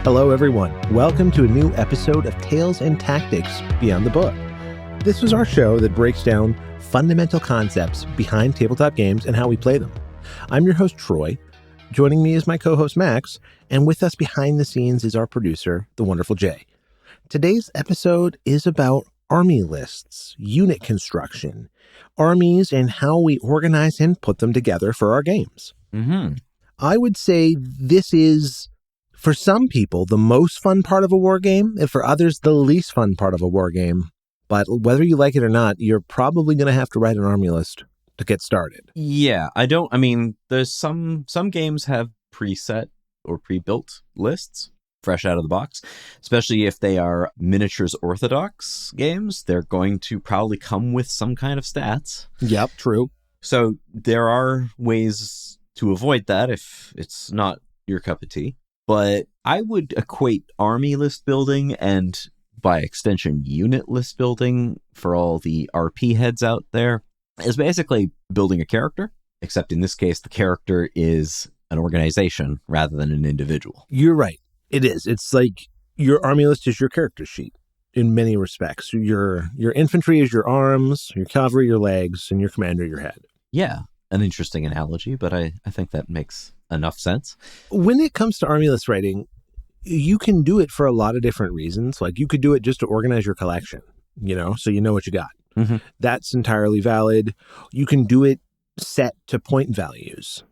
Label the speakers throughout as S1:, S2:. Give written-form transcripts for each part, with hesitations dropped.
S1: Hello, everyone. Welcome to a new episode of Tales and Tactics Beyond the Book. This is our show that breaks down fundamental concepts behind tabletop games and how we play them. I'm your host, Troy. Joining me is my co-host, Max, and with us behind the scenes is our producer, the wonderful Jay. Today's episode is about army lists, unit construction, armies, and how we organize and put them together for our games. I would say this is, for some people, the most fun part of a war game, and for others, the least fun part of a war game. But whether you like it or not, you're probably going to have to write an army list to get started.
S2: Yeah, there's some games have preset or pre-built lists fresh out of the box, especially if they are miniatures orthodox games. They're going to probably come with some kind of stats.
S1: Yep, true.
S2: So there are ways to avoid that if it's not your cup of tea. But I would equate army list building and, by extension, unit list building for all the RP heads out there as basically building a character, except in this case, the character is an organization rather than an individual.
S1: You're right. It is. It's like your army list is your character sheet in many respects. Your infantry is your arms, your cavalry, your legs, and your commander, your head.
S2: Yeah, an interesting analogy, but I think that makes enough sense.
S1: When it comes to army list writing, you can do it for a lot of different reasons. Like you could do it just to organize your collection, so you know what you got. Mm-hmm. That's entirely valid. You can do it set to point values.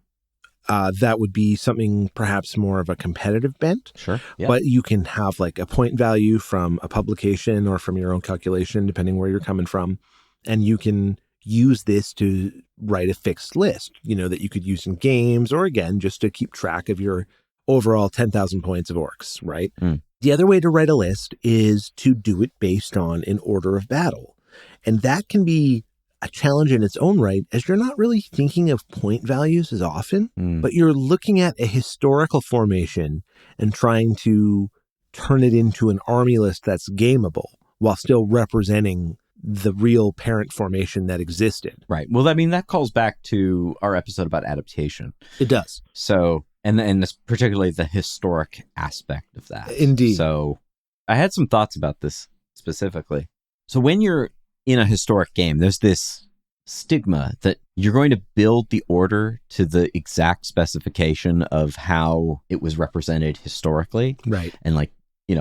S1: That would be something perhaps more of a competitive bent.
S2: Sure. Yeah.
S1: But you can have like a point value from a publication or from your own calculation, depending where you're coming from. And you can use this to write a fixed list, that you could use in games or, again, just to keep track of your overall 10,000 points of orcs, right? The other way to write a list is to do it based on an order of battle. And that can be a challenge in its own right, as you're not really thinking of point values as often, but you're looking at a historical formation and trying to turn it into an army list that's gameable while still representing the real parent formation that existed.
S2: Right. Well, that calls back to our episode about adaptation.
S1: It does.
S2: So, and particularly the historic aspect of that.
S1: Indeed.
S2: So I had some thoughts about this specifically. So when you're in a historic game, there's this stigma that you're going to build the order to the exact specification of how it was represented historically.
S1: Right.
S2: And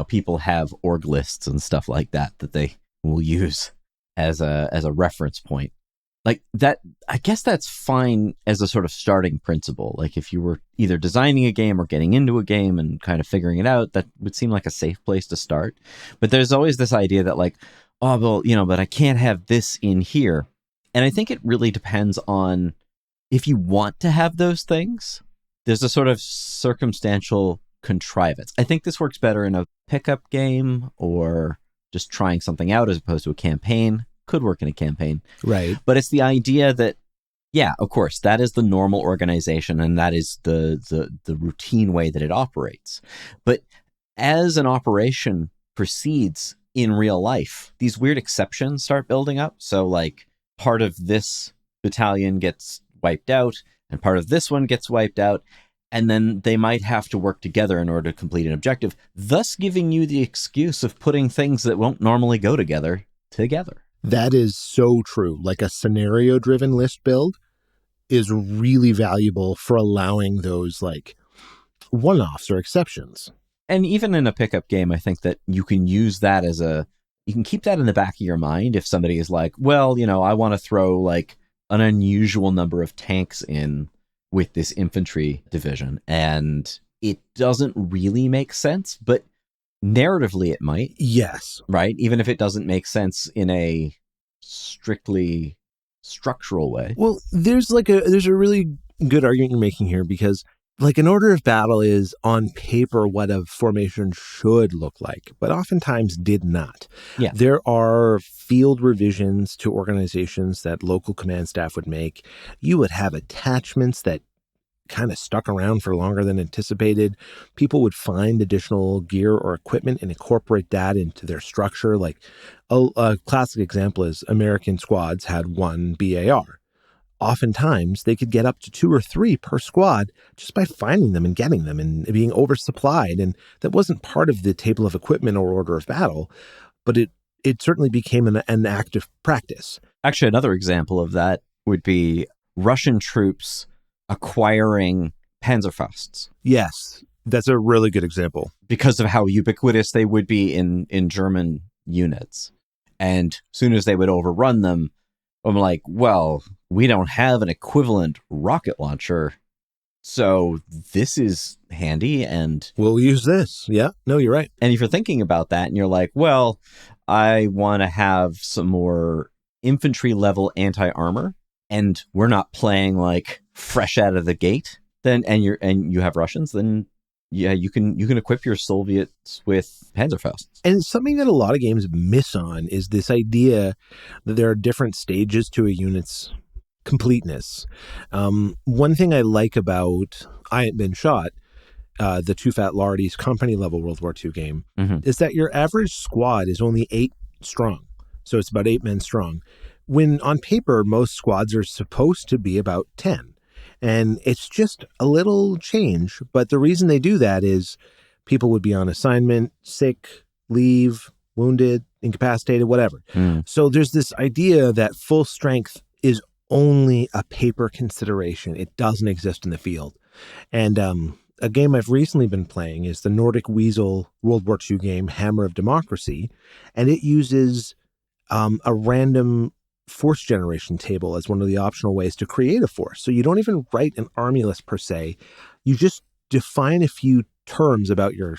S2: people have org lists and stuff like that they will use as a reference point. Like that, I guess that's fine as a sort of starting principle. Like if you were either designing a game or getting into a game and kind of figuring it out, that would seem like a safe place to start. But there's always this idea that but I can't have this in here. And I think it really depends on if you want to have those things. There's a sort of circumstantial contrivance. I think this works better in a pickup game or just trying something out as opposed to a campaign. Could work in a campaign.
S1: Right.
S2: But it's the idea that, yeah, of course, that is the normal organization and that is the routine way that it operates. But as an operation proceeds in real life, these weird exceptions start building up. So part of this battalion gets wiped out and part of this one gets wiped out. And then they might have to work together in order to complete an objective, thus giving you the excuse of putting things that won't normally go together.
S1: That is so true. Like a scenario-driven list build is really valuable for allowing those one-offs or exceptions.
S2: And even in a pickup game, I think that you can use that you can keep that in the back of your mind if somebody is like, well, I want to throw an unusual number of tanks in with this infantry division. And it doesn't really make sense, but narratively it might.
S1: Yes.
S2: Right? Even if it doesn't make sense in a strictly structural way.
S1: Well, there's a really good argument you're making here because an order of battle is on paper what a formation should look like, but oftentimes did not.
S2: Yeah.
S1: There are field revisions to organizations that local command staff would make. You would have attachments that kind of stuck around for longer than anticipated. People would find additional gear or equipment and incorporate that into their structure. A classic example is American squads had one BAR. oftentimes they could get up to 2 or 3 per squad just by finding them and getting them and being oversupplied. And that wasn't part of the table of equipment or order of battle, but it certainly became an active practice.
S2: Actually, another example of that would be Russian troops acquiring Panzerfausts.
S1: Yes, that's a really good example.
S2: Because of how ubiquitous they would be in German units. And as soon as they would overrun them, I'm like, well, we don't have an equivalent rocket launcher, so this is handy, and
S1: we'll use this. Yeah, no, you're right.
S2: And if you're thinking about that and you're like, well, I want to have some more infantry level anti-armor, and we're not playing like fresh out of the gate, then and you have Russians, then yeah, you can equip your Soviets with Panzerfausts.
S1: And something that a lot of games miss on is this idea that there are different stages to a unit's completeness. One thing I like about I Ain't Been Shot, the Too Fat Lardy's company level World War II game, is that your average squad is only 8 strong. So it's about 8 men strong. When on paper, most squads are supposed to be about 10. And it's just a little change. But the reason they do that is people would be on assignment, sick, leave, wounded, incapacitated, whatever. So there's this idea that full strength is only a paper consideration. It doesn't exist in the field. And a game I've recently been playing is the Nordic Weasel World War II game, Hammer of Democracy. And it uses a random force generation table as one of the optional ways to create a force. So you don't even write an army list per se. You just define a few terms about your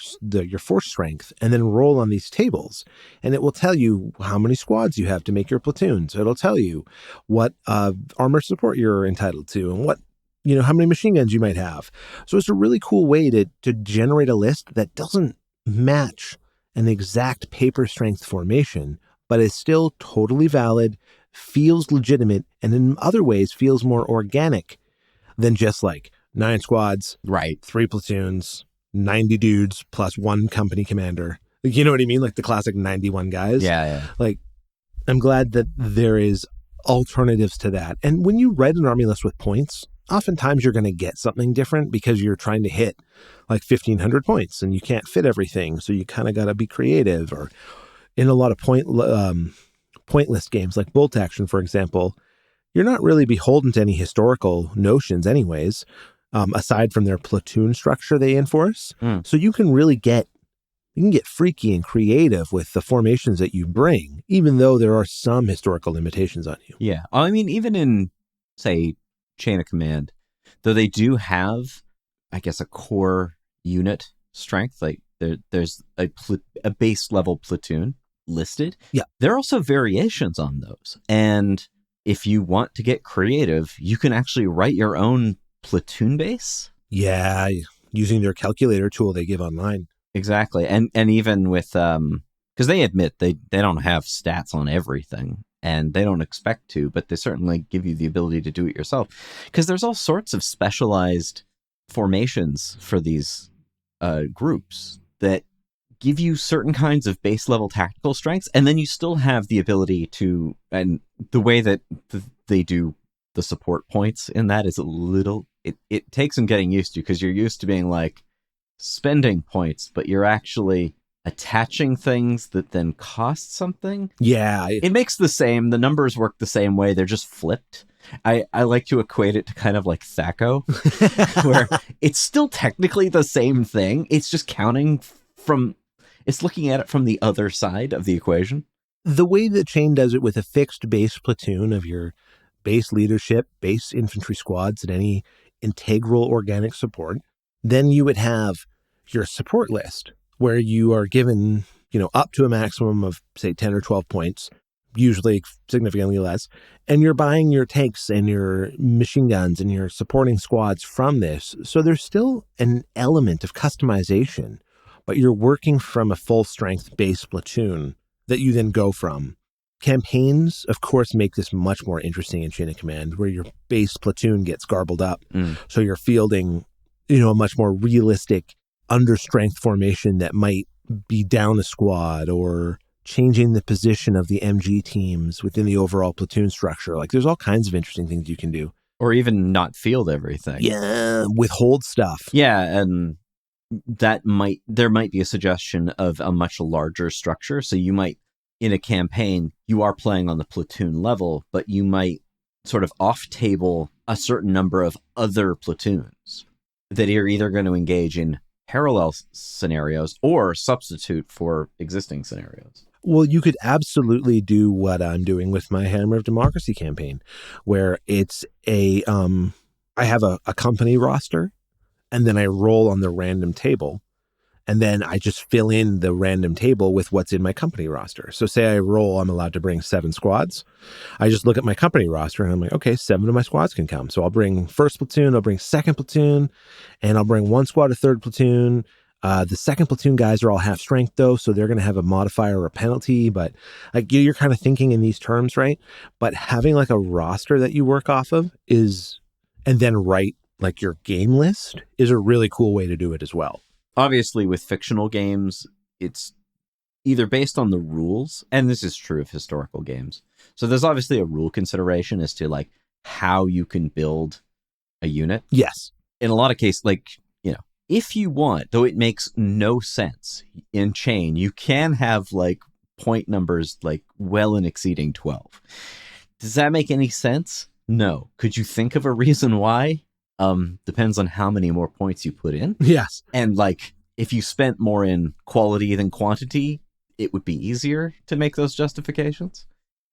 S1: force strength and then roll on these tables. And it will tell you how many squads you have to make your platoons. It'll tell you what armor support you're entitled to and what, how many machine guns you might have. So it's a really cool way to generate a list that doesn't match an exact paper strength formation, but is still totally valid, feels legitimate, and in other ways feels more organic than just like 9 squads,
S2: right?
S1: 3 platoons, 90 dudes plus 1 company commander. You know what I mean? Like the classic 91 guys.
S2: Yeah.
S1: Like, I'm glad that there is alternatives to that. And when you write an army list with points, oftentimes you're going to get something different because you're trying to hit like 1,500 points and you can't fit everything. So you kind of got to be creative. Or in a lot of pointless games like Bolt Action, for example, you're not really beholden to any historical notions anyways, aside from their platoon structure they enforce. So you can really get freaky and creative with the formations that you bring, even though there are some historical limitations on you.
S2: Yeah. I mean, even in, say, Chain of Command, though they do have, I guess, a core unit strength, like there's a base level platoon listed.
S1: Yeah.
S2: There are also variations on those. And if you want to get creative, you can actually write your own platoon base.
S1: Yeah, using their calculator tool they give online.
S2: Exactly. And even with, because they admit they don't have stats on everything and they don't expect to, but they certainly give you the ability to do it yourself. Because there's all sorts of specialized formations for these groups that give you certain kinds of base level tactical strengths, and then you still have the ability to, and the way that they do the support points in that is a little, it takes some getting used to, because you're used to being like spending points, but you're actually attaching things that then cost something.
S1: Yeah.
S2: It makes the numbers work the same way, they're just flipped. I like to equate it to kind of like THAC0, where it's still technically the same thing, it's just counting from, it's looking at it from the other side of the equation.
S1: The way that Chain does it with a fixed base platoon of your base leadership, base infantry squads, and any integral organic support, then you would have your support list where you are given, up to a maximum of, say, 10 or 12 points, usually significantly less, and you're buying your tanks and your machine guns and your supporting squads from this. So there's still an element of customization, but you're working from a full-strength base platoon that you then go from. Campaigns, of course, make this much more interesting in Chain of Command, where your base platoon gets garbled up. So you're fielding, a much more realistic under-strength formation that might be down a squad or changing the position of the MG teams within the overall platoon structure. Like, there's all kinds of interesting things you can do.
S2: Or even not field everything.
S1: Yeah, withhold stuff.
S2: Yeah, and there might be a suggestion of a much larger structure. So you might, in a campaign, you are playing on the platoon level, but you might sort of off-table a certain number of other platoons that are either going to engage in parallel scenarios or substitute for existing scenarios.
S1: Well, you could absolutely do what I'm doing with my Hammer of Democracy campaign, where it's I have a company roster, and then I roll on the random table, and then I just fill in the random table with what's in my company roster. So say I roll, I'm allowed to bring 7 squads. I just look at my company roster and I'm like, okay, 7 of my squads can come. So I'll bring 1st platoon, I'll bring 2nd platoon, and I'll bring 1 squad of 3rd platoon. The 2nd platoon guys are all half strength though, so they're going to have a modifier or a penalty, but like you're kind of thinking in these terms, right? But having like a roster that you work off of and then write like your game list is a really cool way to do it as well.
S2: Obviously, with fictional games, it's either based on the rules, and this is true of historical games. So there's obviously a rule consideration as to like how you can build a unit.
S1: Yes.
S2: In a lot of cases, like, if you want, though it makes no sense in chain, you can have like point numbers like well in exceeding 12. Does that make any sense? No. Could you think of a reason why? Depends on how many more points you put in.
S1: Yes.
S2: And like, if you spent more in quality than quantity, it would be easier to make those justifications.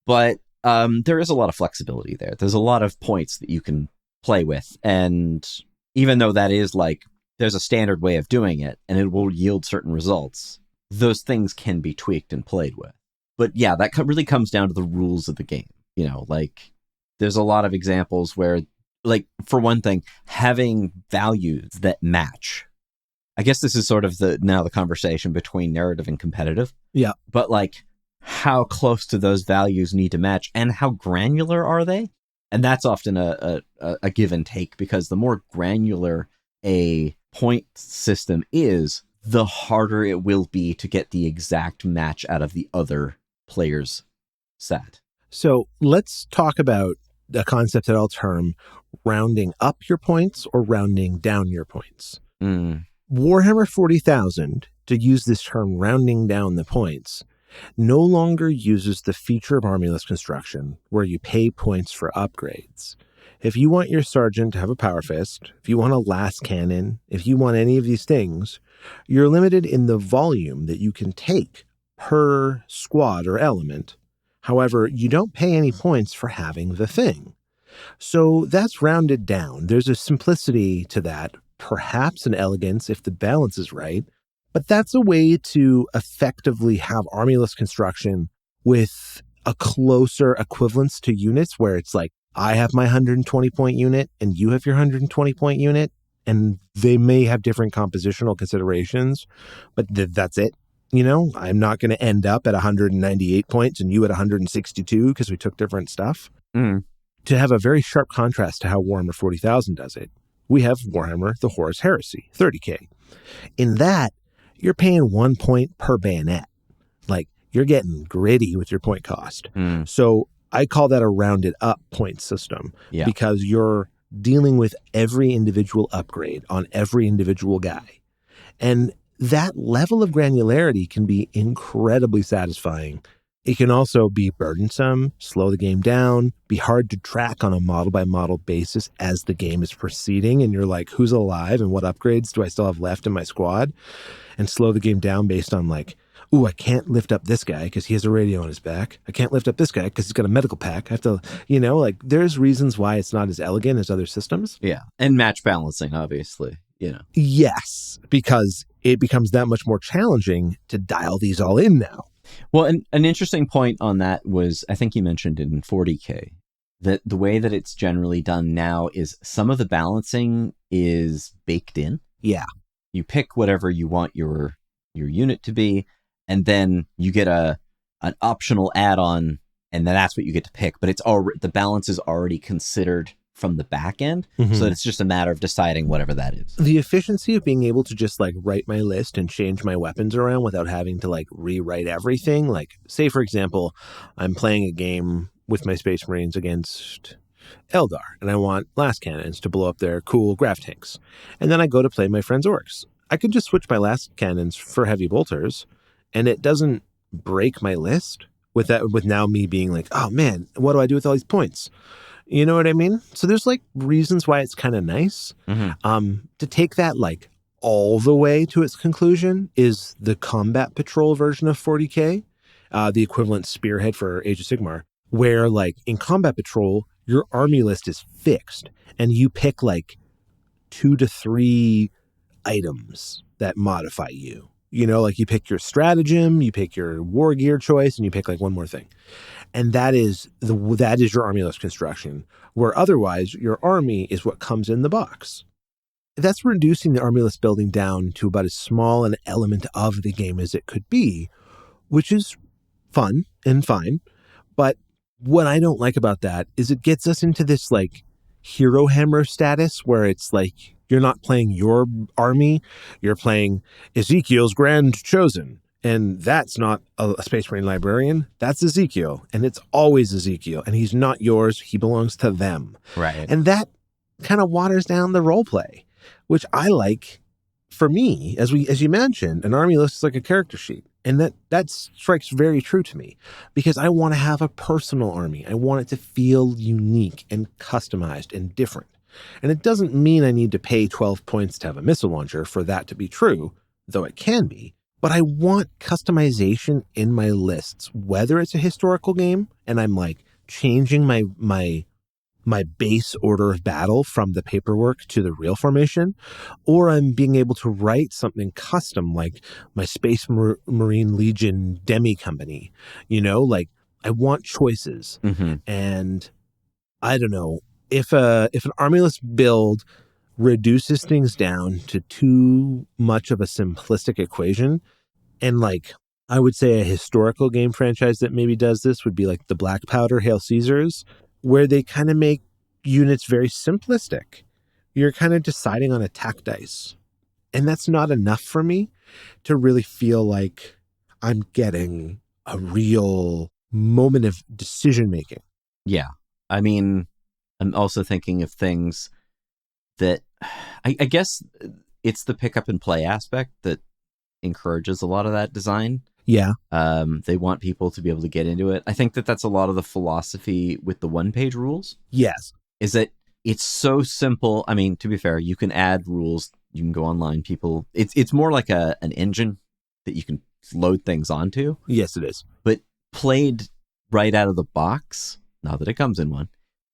S2: But there is a lot of flexibility there. There's a lot of points that you can play with. And even though that is like, there's a standard way of doing it and it will yield certain results, those things can be tweaked and played with. But yeah, that really comes down to the rules of the game. Like there's a lot of examples where, like, for one thing, having values that match. I guess this is sort of the conversation between narrative and competitive.
S1: Yeah.
S2: But like, how close do those values need to match and how granular are they? And that's often a give and take, because the more granular a point system is, the harder it will be to get the exact match out of the other player's set. So
S1: let's talk about a concept that I'll term rounding up your points or rounding down your points. Warhammer 40,000, to use this term rounding down the points, no longer uses the feature of armyless construction where you pay points for upgrades. If you want your sergeant to have a power fist, if you want a last cannon, if you want any of these things, you're limited in the volume that you can take per squad or element. However, you don't pay any points for having the thing. So that's rounded down. There's a simplicity to that, perhaps an elegance if the balance is right, but that's a way to effectively have armyless construction with a closer equivalence to units where it's like, I have my 120-point unit and you have your 120-point unit, and they may have different compositional considerations, but that's it. I'm not going to end up at 198 points and you at 162 because we took different stuff. To have a very sharp contrast to how Warhammer 40,000 does it, we have Warhammer, the Horus Heresy, 30K. In that, you're paying 1 point per bayonet. Like, you're getting gritty with your point cost. So I call that a rounded up point system, because you're dealing with every individual upgrade on every individual guy. And that level of granularity can be incredibly satisfying. It can also be burdensome, slow the game down, be hard to track on a model-by-model basis as the game is proceeding, and you're like, who's alive and what upgrades do I still have left in my squad? And slow the game down based on like, ooh, I can't lift up this guy because he has a radio on his back. I can't lift up this guy because he's got a medical pack. I have to, like, there's reasons why it's not as elegant as other systems.
S2: Yeah, and match balancing, obviously,
S1: Yes, because it becomes that much more challenging to dial these all in now.
S2: Well, an interesting point on that was, I think you mentioned in 40K, that the way that it's generally done now is some of the balancing is baked in.
S1: Yeah.
S2: You pick whatever you want your unit to be, and then you get an optional add-on, and then that's what you get to pick. But the balance is already considered from the back end, so that it's just a matter of deciding whatever that is.
S1: The efficiency of being able to just like write my list and change my weapons around without having to like rewrite everything. Like, say, for example, I'm playing a game with my Space Marines against Eldar, and I want blast cannons to blow up their cool grav tanks. And then I go to play my friend's orcs. I could just switch my blast cannons for heavy bolters, and it doesn't break my list with now me being like, oh man, what do I do with all these points? You know what I mean? So there's like reasons why it's kind of nice. To take that like all the way to its conclusion is the combat patrol version of 40K, the equivalent spearhead for Age of Sigmar, where like in combat patrol, your army list is fixed and you pick like 2 to 3 items that modify you. You know, like you pick your stratagem, you pick your war gear choice, and you pick like one more thing. And that is your army list construction, where otherwise your army is what comes in the box. That's reducing the army list building down to about as small an element of the game as it could be, which is fun and fine. But what I don't like about that is it gets us into this like hero hammer status where it's like you're not playing your army, you're playing Ezekiel's Grand Chosen. And that's not a Space Marine librarian. That's Ezekiel. And it's always Ezekiel. And he's not yours. He belongs to them.
S2: Right.
S1: And that kind of waters down the role play, which I like. For me, as you mentioned, an army list is like a character sheet. And that strikes very true to me because I want to have a personal army. I want it to feel unique and customized and different. And it doesn't mean I need to pay 12 points to have a missile launcher for that to be true, though it can be. But I want customization in my lists, whether it's a historical game and I'm like changing my base order of battle from the paperwork to the real formation, or I'm being able to write something custom like my Space Marine Legion Demi Company. You know, like I want choices. And I don't know if an army list build reduces things down to too much of a simplistic equation. And like, I would say a historical game franchise that maybe does this would be like the Black Powder Hail Caesars, where they kind of make units very simplistic. You're kind of deciding on attack dice. And that's not enough for me to really feel like I'm getting a real moment of decision making.
S2: Yeah. I mean, I'm also thinking of things that I guess it's the pick up and play aspect that encourages a lot of that design.
S1: Yeah.
S2: They want people to be able to get into it. I think that that's a lot of the philosophy with the OnePageRules.
S1: Yes.
S2: Is that it's so simple. I mean, to be fair, you can add rules. You can go online. It's more like an engine that you can load things onto.
S1: Yes, it is.
S2: But played right out of the box, not that it comes in one,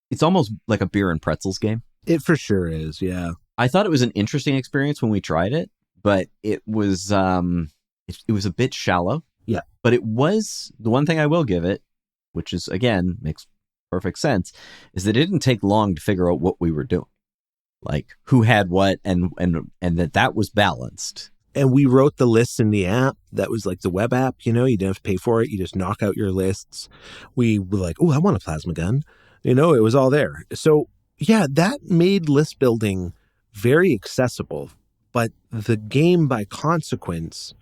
S2: it's almost like a beer and pretzels game.
S1: It for sure is, yeah.
S2: I thought it was an interesting experience when we tried it, but it was it was a bit shallow.
S1: Yeah.
S2: But it was, the one thing I will give it, which is, again, makes perfect sense, is that it didn't take long to figure out what we were doing. Like, who had what, and that was balanced.
S1: And we wrote the lists in the app. That was like the web app, you know, you didn't have to pay for it. You just knock out your lists. We were like, oh, I want a plasma gun. You know, it was all there. So, yeah, that made list building very accessible. But the game, by consequence,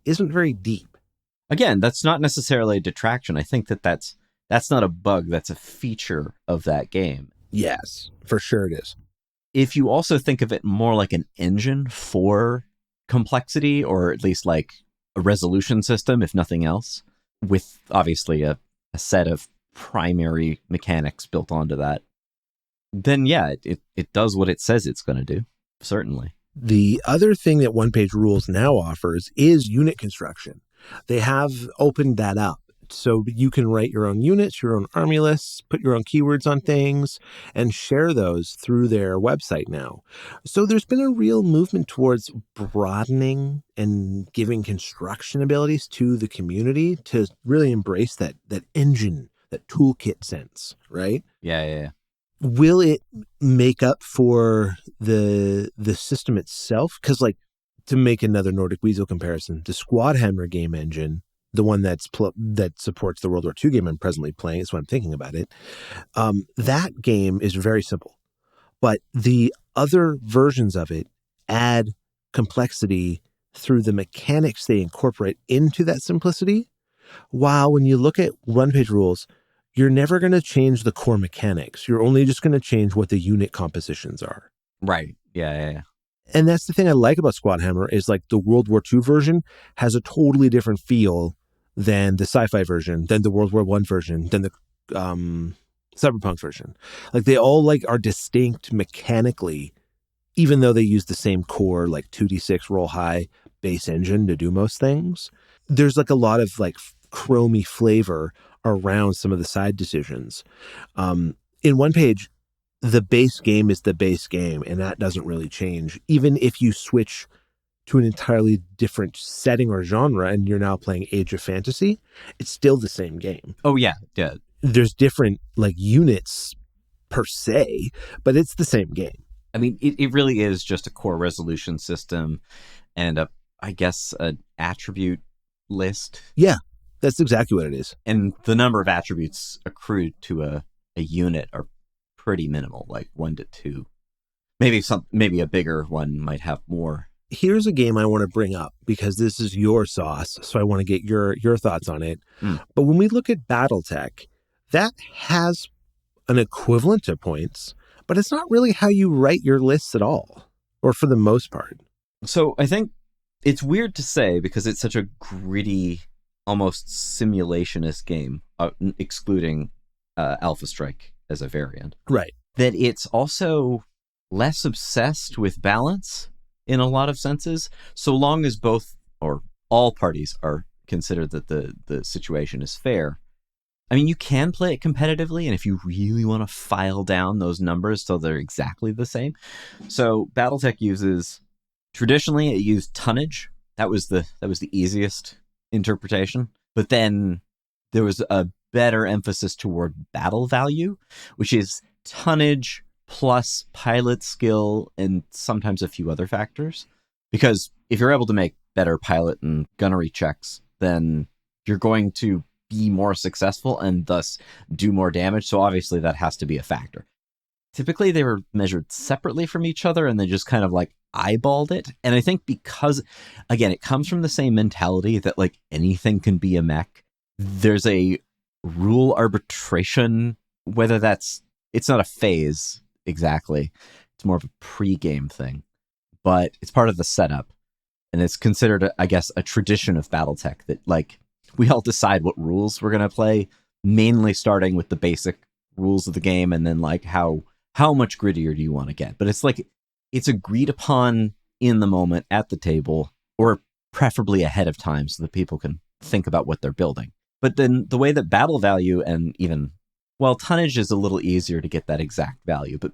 S1: isn't very deep.
S2: Again, that's not necessarily a detraction. I think that's not a bug. That's a feature of that game.
S1: Yes, for sure it is.
S2: If you also think of it more like an engine for complexity, or at least like a resolution system, if nothing else, with obviously a set of primary mechanics built onto that, then yeah, it does what it says it's going to do, certainly.
S1: The other thing that OnePageRules now offers is unit construction. They have opened that up. So you can write your own units, your own army lists, put your own keywords on things, and share those through their website now. So there's been a real movement towards broadening and giving construction abilities to the community to really embrace that engine, that toolkit sense, right?
S2: Yeah.
S1: Will it make up for the system itself? Because, like, to make another Nordic Weasel comparison, the Squad Hammer game engine, the one that supports the World War II game I'm presently playing, is what I'm thinking about it. That game is very simple, but the other versions of it add complexity through the mechanics they incorporate into that simplicity. While when you look at OnePageRules, you're never going to change the core mechanics. You're only just going to change what the unit compositions are.
S2: Right. Yeah.
S1: And that's the thing I like about Squad Hammer is like the World War II version has a totally different feel than the sci-fi version, than the World War I version, than the cyberpunk version. Like they all like are distinct mechanically, even though they use the same core like 2d6 roll high base engine to do most things. There's like a lot of like chromy flavor around some of the side decisions. In One Page, the base game is the base game, and that doesn't really change. Even if you switch to an entirely different setting or genre and you're now playing Age of Fantasy, it's still the same game.
S2: Oh, yeah.
S1: There's different like units per se, but it's the same game.
S2: I mean, it really is just a core resolution system and I guess an attribute list.
S1: Yeah, that's exactly what it is.
S2: And the number of attributes accrued to a unit are pretty minimal, like 1 to 2. Maybe a bigger one might have more.
S1: Here's a game I want to bring up because this is your sauce, so I want to get your thoughts on it. But when we look at BattleTech, that has an equivalent to points, but it's not really how you write your lists at all, or for the most part.
S2: So I think it's weird to say because it's such a gritty, almost simulationist game, excluding Alpha Strike as a variant.
S1: Right.
S2: That it's also less obsessed with balance in a lot of senses, so long as both or all parties are considered that the situation is fair. I mean, you can play it competitively, and if you really want to file down those numbers so they're exactly the same. So BattleTech traditionally it used tonnage. That was the easiest interpretation. But then there was a better emphasis toward battle value, which is tonnage plus pilot skill and sometimes a few other factors. Because if you're able to make better pilot and gunnery checks, then you're going to be more successful and thus do more damage. So obviously that has to be a factor. Typically they were measured separately from each other and they just kind of like eyeballed it. And I think because, again, it comes from the same mentality that like anything can be a mech. There's a rule arbitration, whether it's not a phase exactly. It's more of a pre-game thing, but it's part of the setup. And it's considered, I guess, a tradition of BattleTech that like we all decide what rules we're going to play, mainly starting with the basic rules of the game and then like how much grittier do you want to get. But it's like it's agreed upon in the moment at the table or preferably ahead of time so that people can think about what they're building. But then the way that battle value and even, well, tonnage is a little easier to get that exact value, but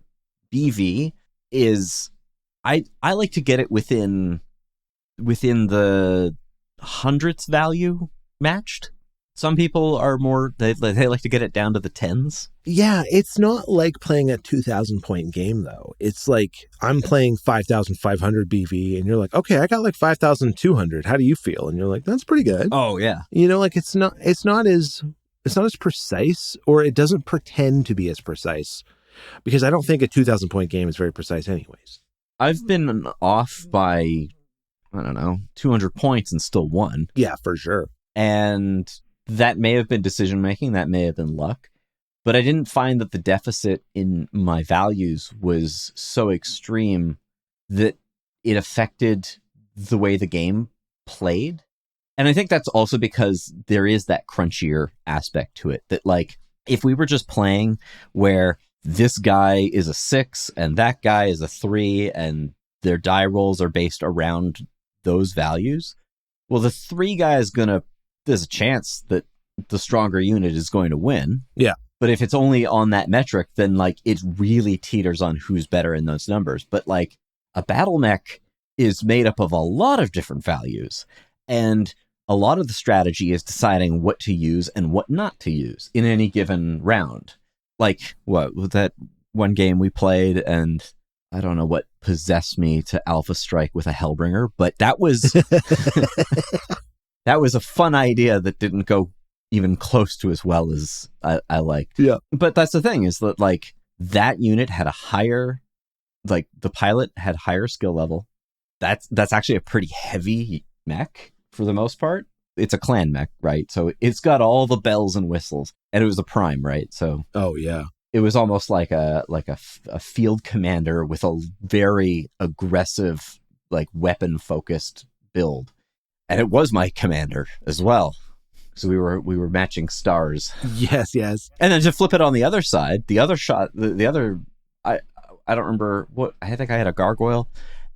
S2: BV is, I like to get it within the hundredths value matched. Some people are more, they like to get it down to the tens.
S1: Yeah, it's not like playing a 2,000 point game, though. It's like I'm playing 5,500 BV, and you're like, okay, I got like 5,200. How do you feel? And you're like, that's pretty good.
S2: Oh yeah,
S1: like it's not as precise, or it doesn't pretend to be as precise, because I don't think a 2,000 point game is very precise, anyways.
S2: I've been off by, I don't know, 200 points and still won.
S1: Yeah, for sure.
S2: And that may have been decision-making, that may have been luck, but I didn't find that the deficit in my values was so extreme that it affected the way the game played. And I think that's also because there is that crunchier aspect to it, that like, if we were just playing where this guy is a 6 and that guy is a 3 and their die rolls are based around those values, well, the 3 guy is there's a chance that the stronger unit is going to win.
S1: Yeah.
S2: But if it's only on that metric, then like it really teeters on who's better in those numbers. But like a battle mech is made up of a lot of different values. And a lot of the strategy is deciding what to use and what not to use in any given round. Like what was that one game we played, and I don't know what possessed me to alpha strike with a Hellbringer, but that was that was a fun idea that didn't go even close to as well as I liked.
S1: Yeah.
S2: But that's the thing, is that like that unit had a higher, like the pilot had higher skill level. That's actually a pretty heavy mech for the most part. it's a clan mech, right? So it's got all the bells and whistles, and it was a prime, right? So
S1: oh yeah,
S2: it was almost like a field commander with a very aggressive, like weapon focused build, and it was my commander as well. So we were matching stars.
S1: Yes.
S2: And then to flip it on the other side, the other shot, the other, I don't remember what, I think I had a gargoyle,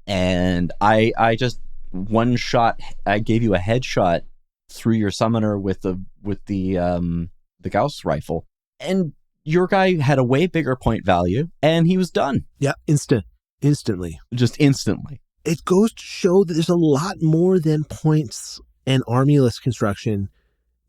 S2: and I just one shot, I gave you a headshot through your summoner with the Gauss rifle, and your guy had a way bigger point value, and he was done.
S1: Yeah, instantly.
S2: Just instantly.
S1: It goes to show that there's a lot more than points and armyless construction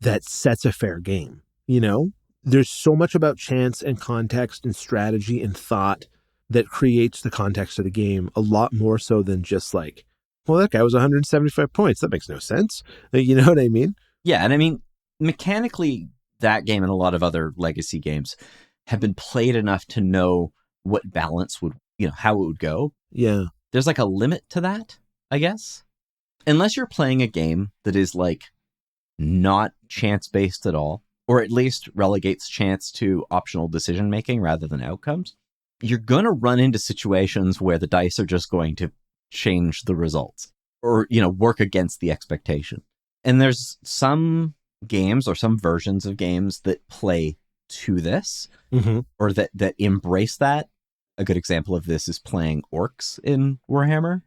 S1: that sets a fair game. You know, there's so much about chance and context and strategy and thought that creates the context of the game, a lot more so than just like, well, that guy was 175 points. That makes no sense. You know what I mean?
S2: Yeah, and I mean, mechanically, that game and a lot of other legacy games have been played enough to know what balance would, how it would go.
S1: Yeah.
S2: There's like a limit to that, I guess. Unless you're playing a game that is like not chance-based at all, or at least relegates chance to optional decision-making rather than outcomes, you're going to run into situations where the dice are just going to change the results or, work against the expectation. And there's some games or some versions of games that play to this, or that embrace that. A good example of this is playing orcs in Warhammer.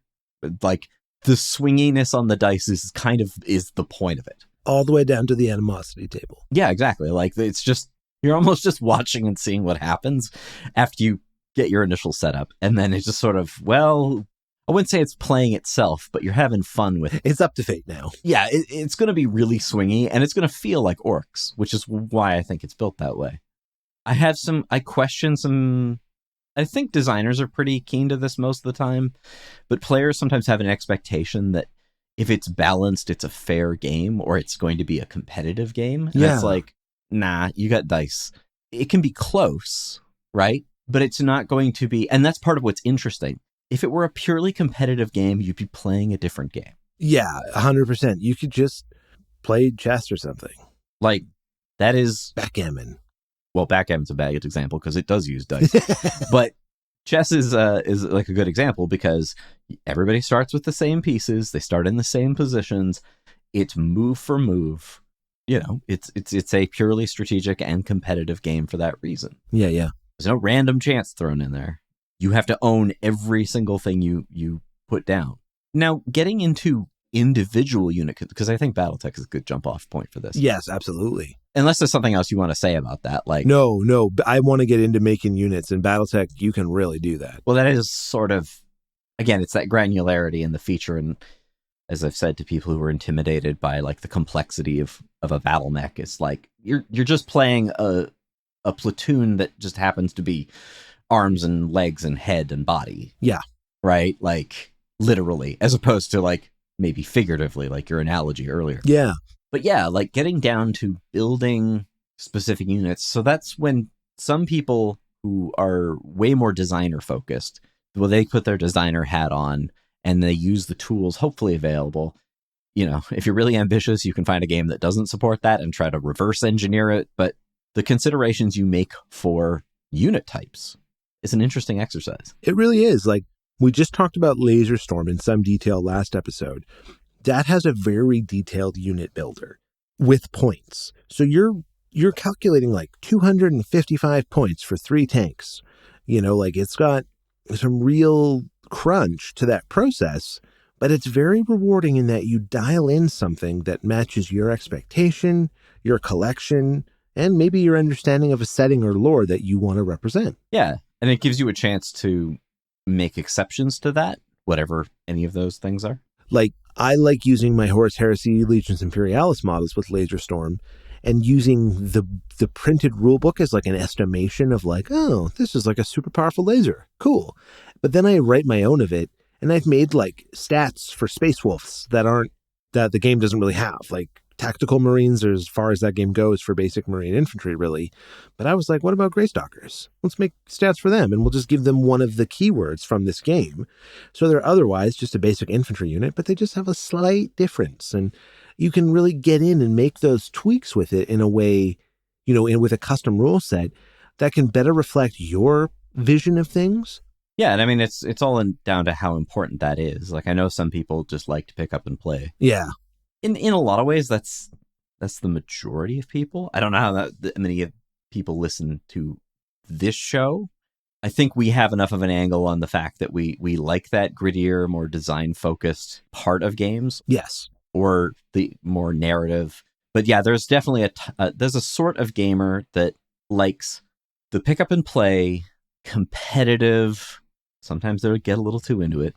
S2: Like, the swinginess on the dice is the point of it.
S1: All the way down to the animosity table.
S2: Yeah, exactly. Like, it's just, you're almost just watching and seeing what happens after you get your initial setup. And then it's just sort of, well, I wouldn't say it's playing itself, but you're having fun with it.
S1: It's up to fate now.
S2: Yeah, it's going to be really swingy, and it's going to feel like orcs, which is why I think it's built that way. I question some, I think designers are pretty keen to this most of the time, but players sometimes have an expectation that if it's balanced, it's a fair game, or it's going to be a competitive game. And it's like, nah, you got dice. It can be close, right? But it's not going to be, and that's part of what's interesting. If it were a purely competitive game, you'd be playing a different game. Yeah,
S1: 100%. You could just play chess or something.
S2: Like, that is...
S1: backgammon.
S2: Well, backgammon's a bad example because it does use dice. But chess is like a good example because everybody starts with the same pieces. They start in the same positions. It's move for move. It's a purely strategic and competitive game for that reason.
S1: Yeah.
S2: There's no random chance thrown in there. You have to own every single thing you put down. Now, getting into individual unit, because I think BattleTech is a good jump-off point for this.
S1: Yes, absolutely.
S2: Unless there's something else you want to say about that. Like,
S1: No, I want to get into making units, and BattleTech, you can really do that.
S2: Well, that is sort of, again, it's that granularity in the feature, and as I've said to people who are intimidated by like the complexity of a battle mech, it's like you're just playing a platoon that just happens to be arms and legs and head and body.
S1: Yeah.
S2: Right? Like, literally, as opposed to like maybe figuratively, like your analogy earlier.
S1: Yeah.
S2: But yeah, like getting down to building specific units. So that's when some people who are way more designer focused, well, they put their designer hat on and they use the tools hopefully available. If you're really ambitious, you can find a game that doesn't support that and try to reverse engineer it. But the considerations you make for unit types is an interesting exercise.
S1: It really is. Like, we just talked about LaserStorm in some detail last episode. That has a very detailed unit builder with points. So you're calculating like 255 points for 3 tanks. It's got some real crunch to that process, but it's very rewarding in that you dial in something that matches your expectation, your collection, and maybe your understanding of a setting or lore that you want to represent.
S2: Yeah, and it gives you a chance to make exceptions to that, whatever any of those things are.
S1: Like, I like using my Horus, Heresy, Legions Imperialis models with LaserStorm and using the printed rulebook as like an estimation of like, oh, this is like a super powerful laser. Cool. But then I write my own of it, and I've made like stats for Space Wolves that the game doesn't really have. Like, tactical Marines are as far as that game goes for basic Marine infantry, really. But I was like, what about Greystalkers? Let's make stats for them, and we'll just give them one of the keywords from this game. So they're otherwise just a basic infantry unit, but they just have a slight difference. And, you can really get in and make those tweaks with it in a way, with a custom rule set that can better reflect your vision of things.
S2: Yeah, and I mean, it's all down to how important that is. Like, I know some people just like to pick up and play.
S1: Yeah.
S2: In a lot of ways, that's the majority of people. I don't know how many people listen to this show. I think we have enough of an angle on the fact that we like that grittier, more design-focused part of games.
S1: Yes.
S2: Or the more narrative. But yeah, there's definitely there's a sort of gamer that likes the pick up and play, competitive. Sometimes they'll get a little too into it.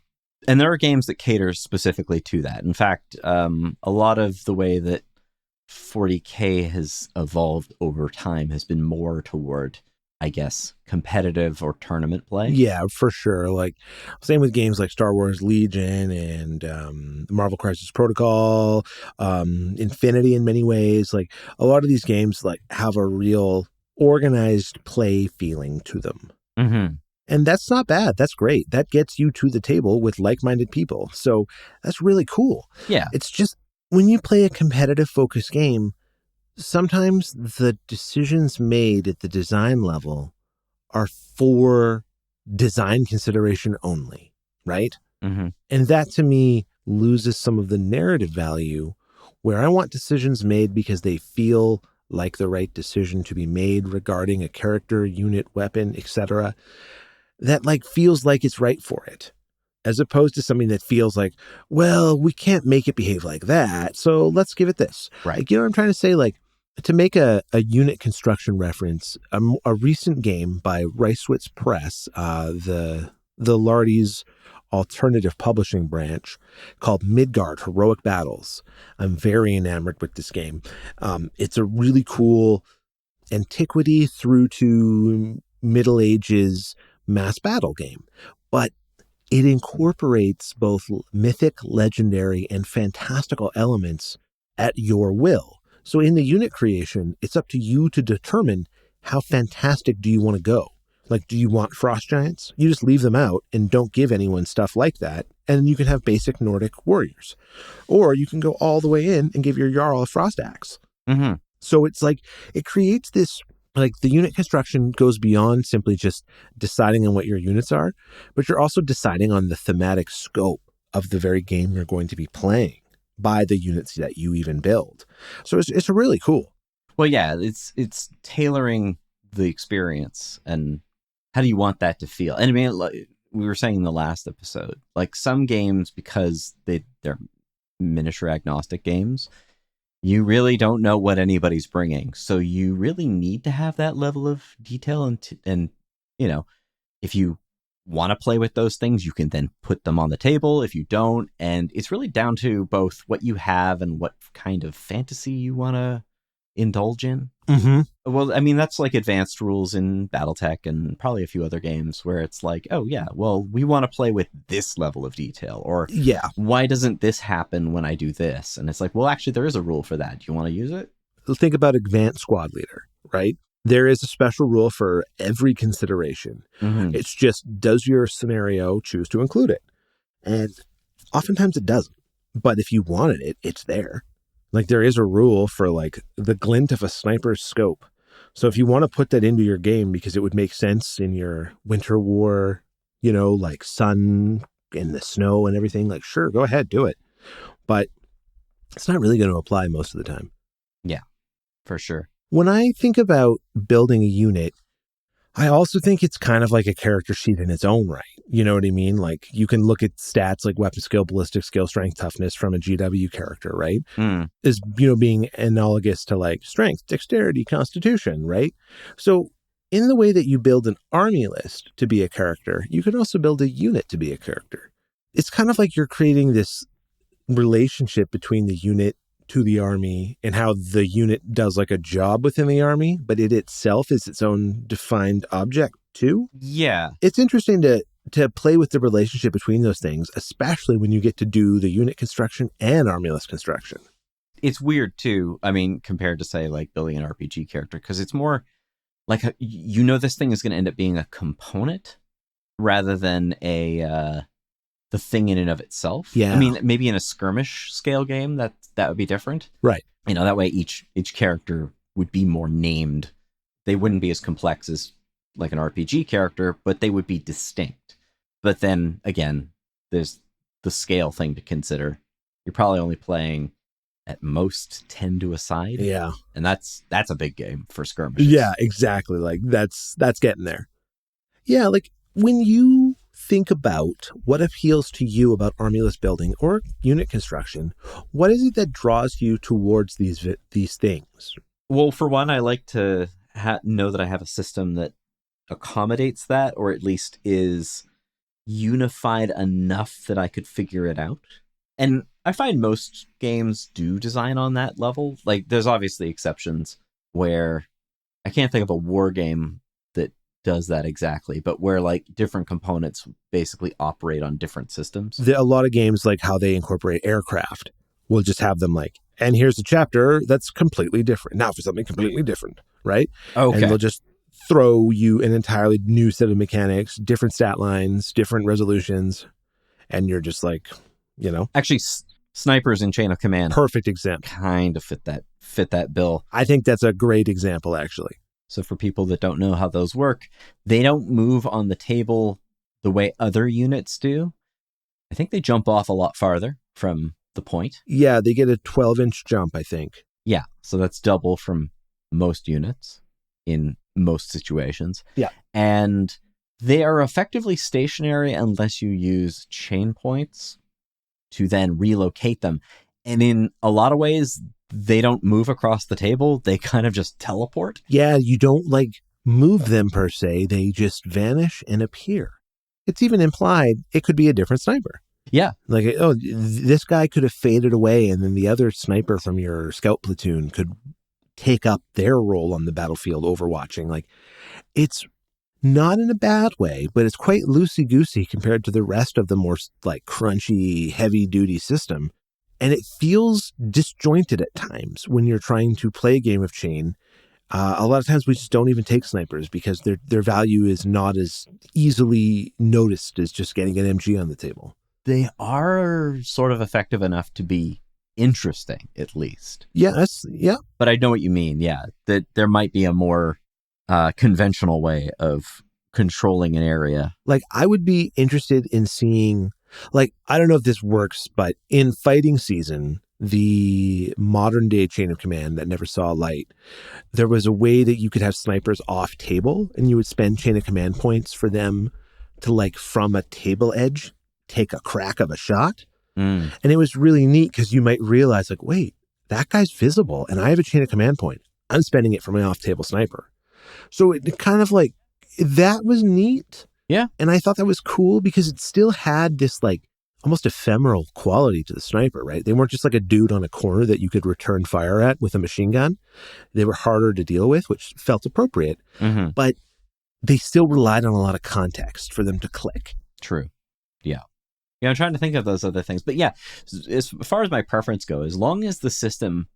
S2: And there are games that cater specifically to that. In fact, a lot of the way that 40K has evolved over time has been more toward, I guess, competitive or tournament play.
S1: Yeah, for sure. Like, same with games like Star Wars Legion and Marvel Crisis Protocol, Infinity in many ways. Like, a lot of these games like have a real organized play feeling to them.
S2: Mm-hmm.
S1: And that's not bad. That's great. That gets you to the table with like-minded people. So that's really cool.
S2: Yeah.
S1: It's just when you play a competitive focused game, sometimes the decisions made at the design level are for design consideration only, right?
S2: Mm-hmm.
S1: And that to me loses some of the narrative value, where I want decisions made because they feel like the right decision to be made regarding a character, unit, weapon, etc. That like feels like it's right for it, as opposed to something that feels like, well, we can't make it behave like that, so let's give it this.
S2: Right.
S1: Like, you know what I'm trying to say? Like, to make a unit construction reference, a recent game by Ricewitz Press, the Lardy's alternative publishing branch, called Midgard Heroic Battles. I'm very enamored with this game. It's a really cool antiquity through to Middle Ages mass battle game, but it incorporates both mythic, legendary, and fantastical elements at your will. So in the unit creation, it's up to you to determine how fantastic do you want to go. Like, do you want frost giants? You just leave them out and don't give anyone stuff like that, and you can have basic Nordic warriors. Or you can go all the way in and give your Jarl a frost axe.
S2: Mm-hmm.
S1: So it's like, it creates this, like, the unit construction goes beyond simply just deciding on what your units are, but you're also deciding on the thematic scope of the very game you're going to be playing by the units that you even build. So it's really cool.
S2: Well, yeah, it's tailoring the experience and how do you want that to feel? And I mean, like we were saying in the last episode, like some games, because they're miniature agnostic games, you really don't know what anybody's bringing. So you really need to have that level of detail. And you know, if you want to play with those things, you can then put them on the table. If you don't, and it's really down to both what you have and what kind of fantasy you want to indulge in.
S1: Mm-hmm.
S2: Well, I mean, that's like advanced rules in BattleTech and probably a few other games where it's like, oh yeah, well, we want to play with this level of detail, or
S1: yeah,
S2: why doesn't this happen when I do this? And it's like, well, actually there is a rule for that. Do you want to use it?
S1: Think about Advanced Squad Leader, right? There is a special rule for every consideration.
S2: Mm-hmm.
S1: It's just, does your scenario choose to include it? And oftentimes it doesn't. But if you wanted it, it's there. Like, there is a rule for like the glint of a sniper's scope. So if you want to put that into your game because it would make sense in your Winter War, you know, like sun and the snow and everything, like, sure, go ahead, do it. But it's not really going to apply most of the time.
S2: Yeah, for sure.
S1: When I think about building a unit, I also think it's kind of like a character sheet in its own right. You know what I mean? Like, you can look at stats like weapon skill, ballistic skill, strength, toughness from a GW character, right? Is, you know, being analogous to like strength, dexterity, constitution, right? So in the way that you build an army list to be a character, you can also build a unit to be a character. It's kind of like you're creating this relationship between the unit to the army and how the unit does like a job within the army, but it itself is its own defined object too.
S2: Yeah.
S1: It's interesting to play with the relationship between those things, especially when you get to do the unit construction and army list construction.
S2: It's weird too. I mean, compared to say like building an RPG character, because it's more like, you know, this thing is going to end up being a component rather than a the thing in and of itself.
S1: Yeah.
S2: I mean, maybe in a skirmish scale game that would be different.
S1: Right.
S2: You know, that way each character would be more named. They wouldn't be as complex as like an RPG character, but they would be distinct. But then again, there's the scale thing to consider. You're probably only playing at most 10 to a side.
S1: Yeah.
S2: And that's a big game for skirmishes.
S1: Yeah, exactly. Like that's getting there. Yeah, like when you think about what appeals to you about armyless building or unit construction, what is it that draws you towards these things?
S2: Well, for one, I like to know that I have a system that accommodates that, or at least is unified enough that I could figure it out. And I find most games do design on that level. Like, there's obviously exceptions where I can't think of a war game that does that exactly, but where like different components basically operate on different systems.
S1: A lot of games, like how they incorporate aircraft, will just have them like, and here's a chapter that's completely different. Now for something completely different, right?
S2: Okay.
S1: And they'll just throw you an entirely new set of mechanics, different stat lines, different resolutions, and you're just like, you know.
S2: Actually, snipers in Chain of Command.
S1: Perfect example.
S2: Kind of fit that bill.
S1: I think that's a great example, actually.
S2: So for people that don't know how those work, they don't move on the table the way other units do. I think they jump off a lot farther from the point.
S1: Yeah, they get a 12-inch jump, I think.
S2: Yeah, so that's double from most units in most situations.
S1: Yeah.
S2: And they are effectively stationary unless you use chain points to then relocate them. And in a lot of ways, they don't move across the table. They kind of just teleport.
S1: Yeah, you don't like move them per se. They just vanish and appear. It's even implied it could be a different sniper.
S2: Yeah.
S1: Like, oh, this guy could have faded away, and then the other sniper from your scout platoon could take up their role on the battlefield overwatching. Like, it's not in a bad way, but it's quite loosey-goosey compared to the rest of the more like crunchy, heavy-duty system. And it feels disjointed at times when you're trying to play a game of chain. A lot of times we just don't even take snipers because their value is not as easily noticed as just getting an MG on the table.
S2: They are sort of effective enough to be interesting, at least.
S1: Yeah,
S2: But I know what you mean, yeah. That there might be a more conventional way of controlling an area.
S1: Like, I would be interested in seeing, like, I don't know if this works, but in fighting season, the modern day Chain of Command that never saw light, there was a way that you could have snipers off table and you would spend Chain of Command points for them to, like, from a table edge, take a crack of a shot. And it was really neat because you might realize, like, wait, that guy's visible and I have a Chain of Command point. I'm spending it for my off-table sniper. So it kind of like, that was neat.
S2: Yeah.
S1: And I thought that was cool because it still had this like almost ephemeral quality to the sniper, right? They weren't just like a dude on a corner that you could return fire at with a machine gun. They were harder to deal with, which felt appropriate. But they still relied on a lot of context for them to click.
S2: True. Yeah. Yeah, I'm trying to think of those other things. But yeah, as far as my preference goes, as long as the system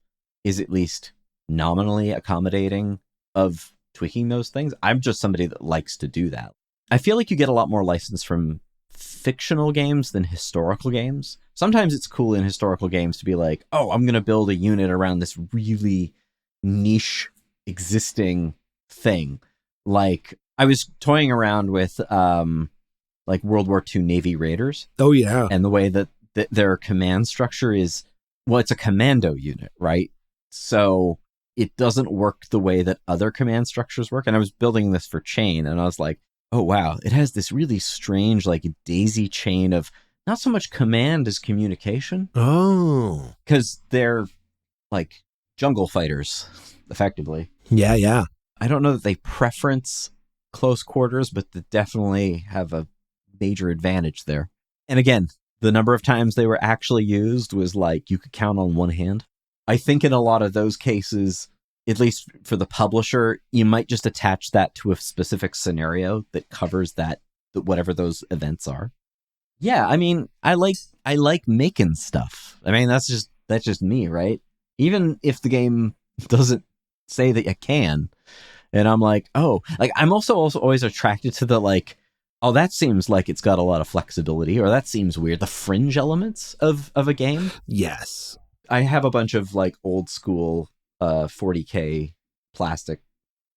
S2: is at least nominally accommodating of tweaking those things, I'm just somebody that likes to do that. I feel like you get a lot more license from fictional games than historical games. Sometimes it's cool in historical games to be like, oh, I'm going to build a unit around this really niche existing thing. Like, I was toying around with like World War II Navy Raiders.
S1: Oh, yeah.
S2: And the way that their command structure is, well, it's a commando unit, right? So it doesn't work the way that other command structures work. And I was building this for chain, and I was like, oh, wow, it has this really strange, like, daisy chain of not so much command as communication.
S1: Oh.
S2: Because they're, like, jungle fighters, effectively.
S1: Yeah, yeah.
S2: I don't know that they preference close quarters, but they definitely have a major advantage there. And again, the number of times they were actually used was like you could count on one hand. I think in a lot of those cases, at least for the publisher, you might just attach that to a specific scenario that covers that whatever those events are. Yeah, I mean, I like making stuff. I mean, that's just me, right? Even if the game doesn't say that you can, and I'm like, oh, like I'm also always attracted to the like Oh, that seems like it's got a lot of flexibility, or that seems weird. The fringe elements of a game.
S1: Yes.
S2: I have a bunch of like old school 40K plastic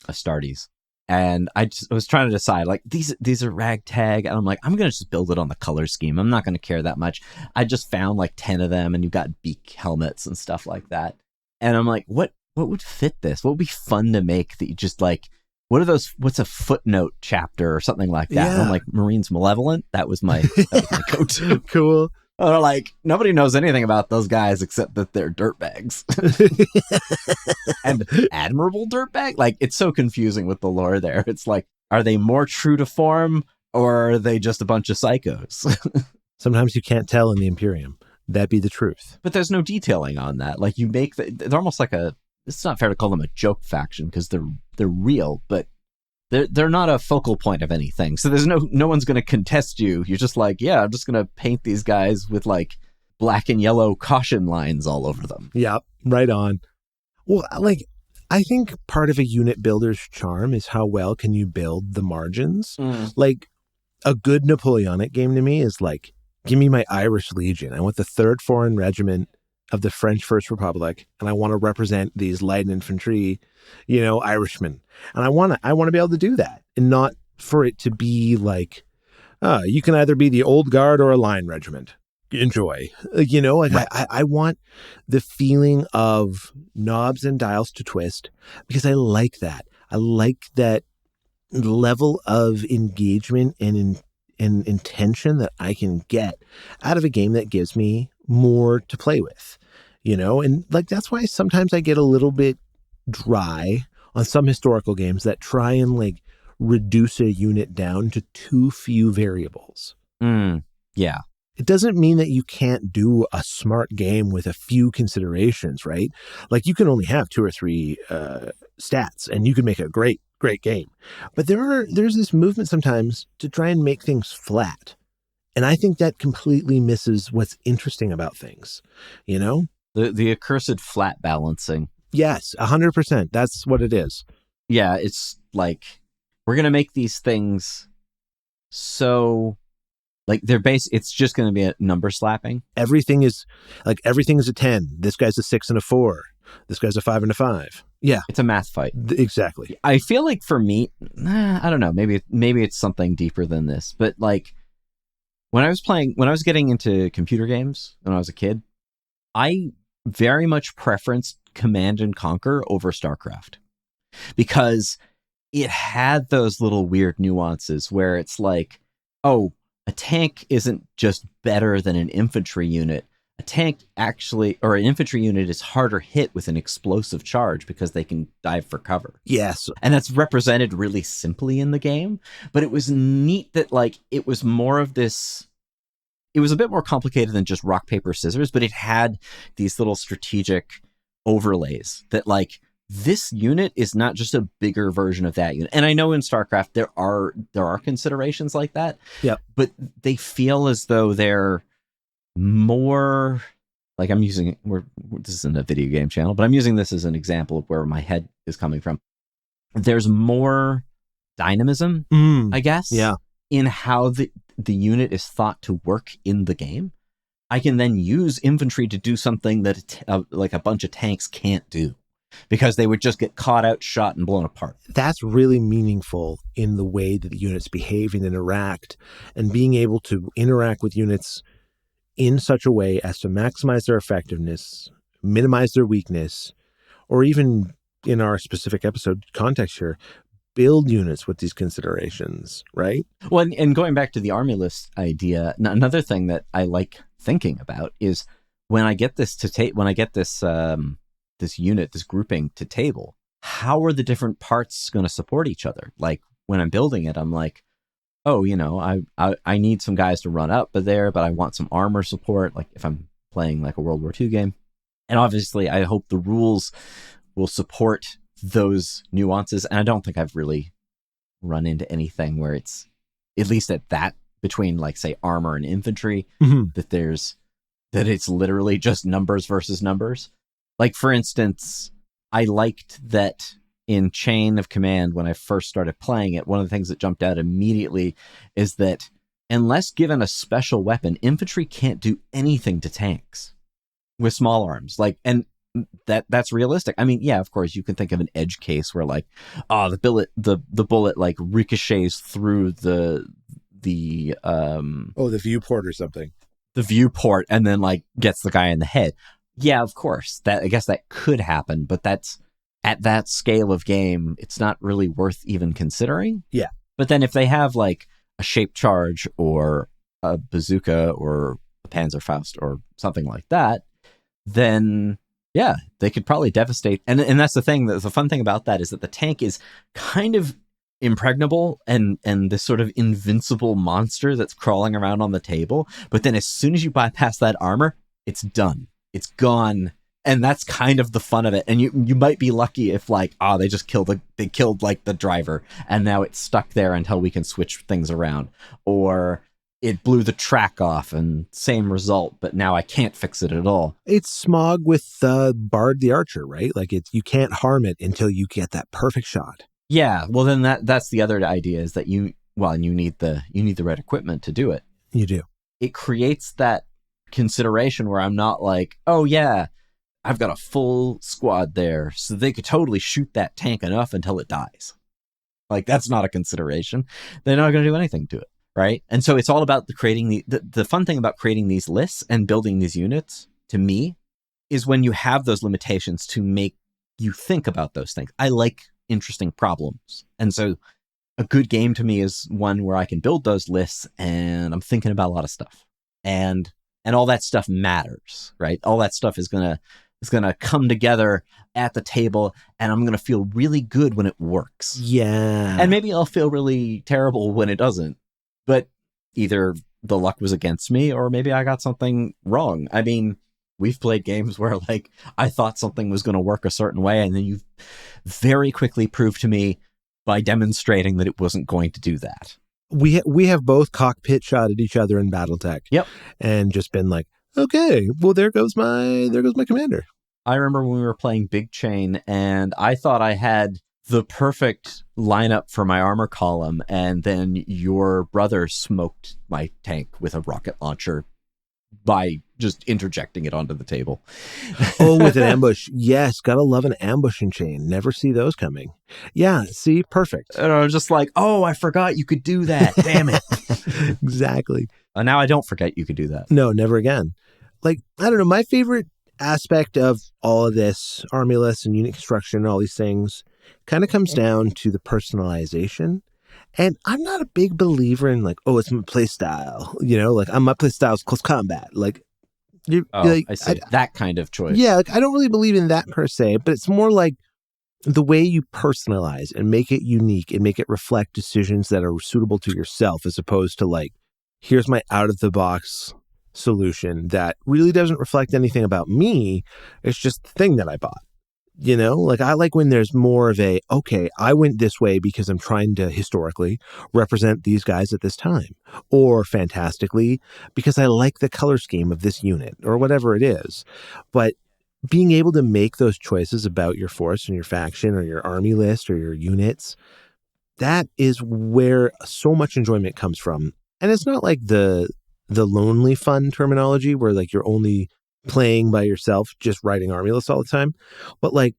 S2: Astartes. And I was trying to decide, like, these are ragtag, and I'm like, I'm going to just build it on the color scheme. I'm not going to care that much. I just found like 10 of them, and you've got beak helmets and stuff like that. And I'm like, what would fit this? What would be fun to make that you just like, what's a footnote chapter or something like that?
S1: Yeah.
S2: And I'm like, Marines Malevolent? That was my go-to.
S1: Cool.
S2: Like, nobody knows anything about those guys except that they're dirtbags. And admirable dirtbag? Like, it's so confusing with the lore there. It's like, are they more true to form, or are they just a bunch of psychos?
S1: Sometimes you can't tell in the Imperium. That'd be the truth.
S2: But there's no detailing on that. Like, you make they're almost like it's not fair to call them a joke faction, because they're real, but they're not a focal point of anything. So there's no one's going to contest you. You're just like, yeah, I'm just going to paint these guys with like black and yellow caution lines all over them.
S1: Yeah, right on. Well, like, I think part of a unit builder's charm is how well can you build the margins. Like, a good Napoleonic game to me is like, give me my Irish Legion. I want the 3rd Foreign Regiment of the French First Republic, and I want to represent these light infantry, Irishmen. And I want to be able to do that, and not for it to be like, you can either be the old guard or a line regiment. Enjoy. Right. I want the feeling of knobs and dials to twist, because I like that. I like that level of engagement and intention that I can get out of a game that gives me more to play with, and like, that's why sometimes I get a little bit dry on some historical games that try and like reduce a unit down to too few variables.
S2: Yeah.
S1: It doesn't mean that you can't do a smart game with a few considerations, right? Like, you can only have 2 or 3 stats, and you can make a great game. But there's this movement sometimes to try and make things flat. And I think that completely misses what's interesting about things, The
S2: accursed flat balancing.
S1: Yes, 100%. That's what it is.
S2: Yeah, it's like, we're going to make these things so... like, it's just going to be a number slapping.
S1: Everything is a 10. This guy's a 6 and a 4. This guy's a 5 and a 5. Yeah.
S2: It's a math fight.
S1: Exactly.
S2: I feel like for me, I don't know, maybe it's something deeper than this, but like, when I was getting into computer games when I was a kid, I very much preferenced Command and Conquer over StarCraft, because it had those little weird nuances where it's like, oh, a tank isn't just better than an infantry unit. A tank or an infantry unit is harder hit with an explosive charge because they can dive for cover.
S1: Yes.
S2: And that's represented really simply in the game. But it was neat that, like, it was more of this... It was a bit more complicated than just rock, paper, scissors, but it had these little strategic overlays that, like, this unit is not just a bigger version of that unit. And I know in StarCraft there are considerations like that.
S1: Yeah.
S2: But they feel as though they're more like, this isn't a video game channel, but I'm using this as an example of where my head is coming from. There's more dynamism, I guess.
S1: Yeah.
S2: In how the unit is thought to work in the game. I can then use infantry to do something that like a bunch of tanks can't do, because they would just get caught out, shot, and blown apart. That's
S1: really meaningful in the way that the units behave and interact, and being able to interact with units in such a way as to maximize their effectiveness, minimize their weakness, or even, in our specific episode context here, build units with these considerations, right?
S2: Well, and going back to the army list idea, another thing that I like thinking about is when I get this this unit, this grouping to table, how are the different parts going to support each other? Like, when I'm building it, I'm like, oh, I need some guys to run up there, but I want some armor support, like if I'm playing like a World War II game. And obviously, I hope the rules will support those nuances. And I don't think I've really run into anything where it's, at least at that, between like, say, armor and infantry, that it's literally just numbers versus numbers. Like, for instance, I liked that in Chain of Command, when I first started playing it, one of the things that jumped out immediately is that unless given a special weapon, infantry can't do anything to tanks with small arms. Like, and that's realistic. I mean, yeah, of course, you can think of an edge case where like, oh, the bullet like ricochets through the
S1: viewport or something.
S2: The viewport and then like gets the guy in the head. Yeah, of course. That, I guess that could happen, but that's at that scale of game, it's not really worth even considering.
S1: Yeah.
S2: But then if they have like a shape charge or a bazooka or a Panzerfaust or something like that, then yeah, they could probably devastate. And that's the thing. The fun thing about that is that the tank is kind of impregnable and this sort of invincible monster that's crawling around on the table. But then as soon as you bypass that armor, it's done. It's gone. And that's kind of the fun of it. And you might be lucky if like, they just killed like the driver and now it's stuck there until we can switch things around. Or it blew the track off and same result, but now I can't fix it at all. It's
S1: Smog with Bard the Archer, right? Like you can't harm it until you get that perfect shot.
S2: Yeah, well then that's the other idea is that you need the right equipment to do it.
S1: You do.
S2: It creates that consideration where I'm not like, oh yeah, I've got a full squad there, so they could totally shoot that tank enough until it dies. Like that's not a consideration. They're not going to do anything to it, right? And so it's all about creating the fun thing about creating these lists and building these units. To me, is when you have those limitations to make you think about those things. I like interesting problems. And so a good game to me is one where I can build those lists and I'm thinking about a lot of stuff. And all that stuff matters, right? All that stuff is going to come together at the table and I'm going to feel really good when it works.
S1: Yeah.
S2: And maybe I'll feel really terrible when it doesn't. But either the luck was against me or maybe I got something wrong. I mean, we've played games where like I thought something was going to work a certain way and then you've very quickly proved to me by demonstrating that it wasn't going to do that.
S1: We have both cockpit shot at each other in BattleTech.
S2: Yep.
S1: And just been like, okay, well there goes my commander.
S2: I remember when we were playing Big Chain and I thought I had the perfect lineup for my armor column and then your brother smoked my tank with a rocket launcher by just interjecting it onto the table.
S1: Oh, with an ambush. Yes, gotta love an ambush in Chain. Never see those coming. Yeah, see, perfect.
S2: And I was just like, oh, I forgot you could do that. Damn it.
S1: Exactly.
S2: And now I don't forget you could do that.
S1: No, never again. Like, I don't know, my favorite aspect of all of this, army lists and unit construction and all these things, kind of comes down to the personalization. And I'm not a big believer in like, oh, it's my play style. You know, like my play style is close combat. Like,
S2: I see. That kind of choice.
S1: Yeah, like, I don't really believe in that per se, but it's more like the way you personalize and make it unique and make it reflect decisions that are suitable to yourself as opposed to like, here's my out of the box solution that really doesn't reflect anything about me. It's just the thing that I bought. You know, like I like when there's more of a, okay, I went this way because I'm trying to historically represent these guys at this time, or fantastically because I like the color scheme of this unit or whatever it is. But being able to make those choices about your force and your faction or your army list or your units, that is where so much enjoyment comes from. And it's not like the lonely fun terminology where like you're only playing by yourself, just writing army lists all the time. But like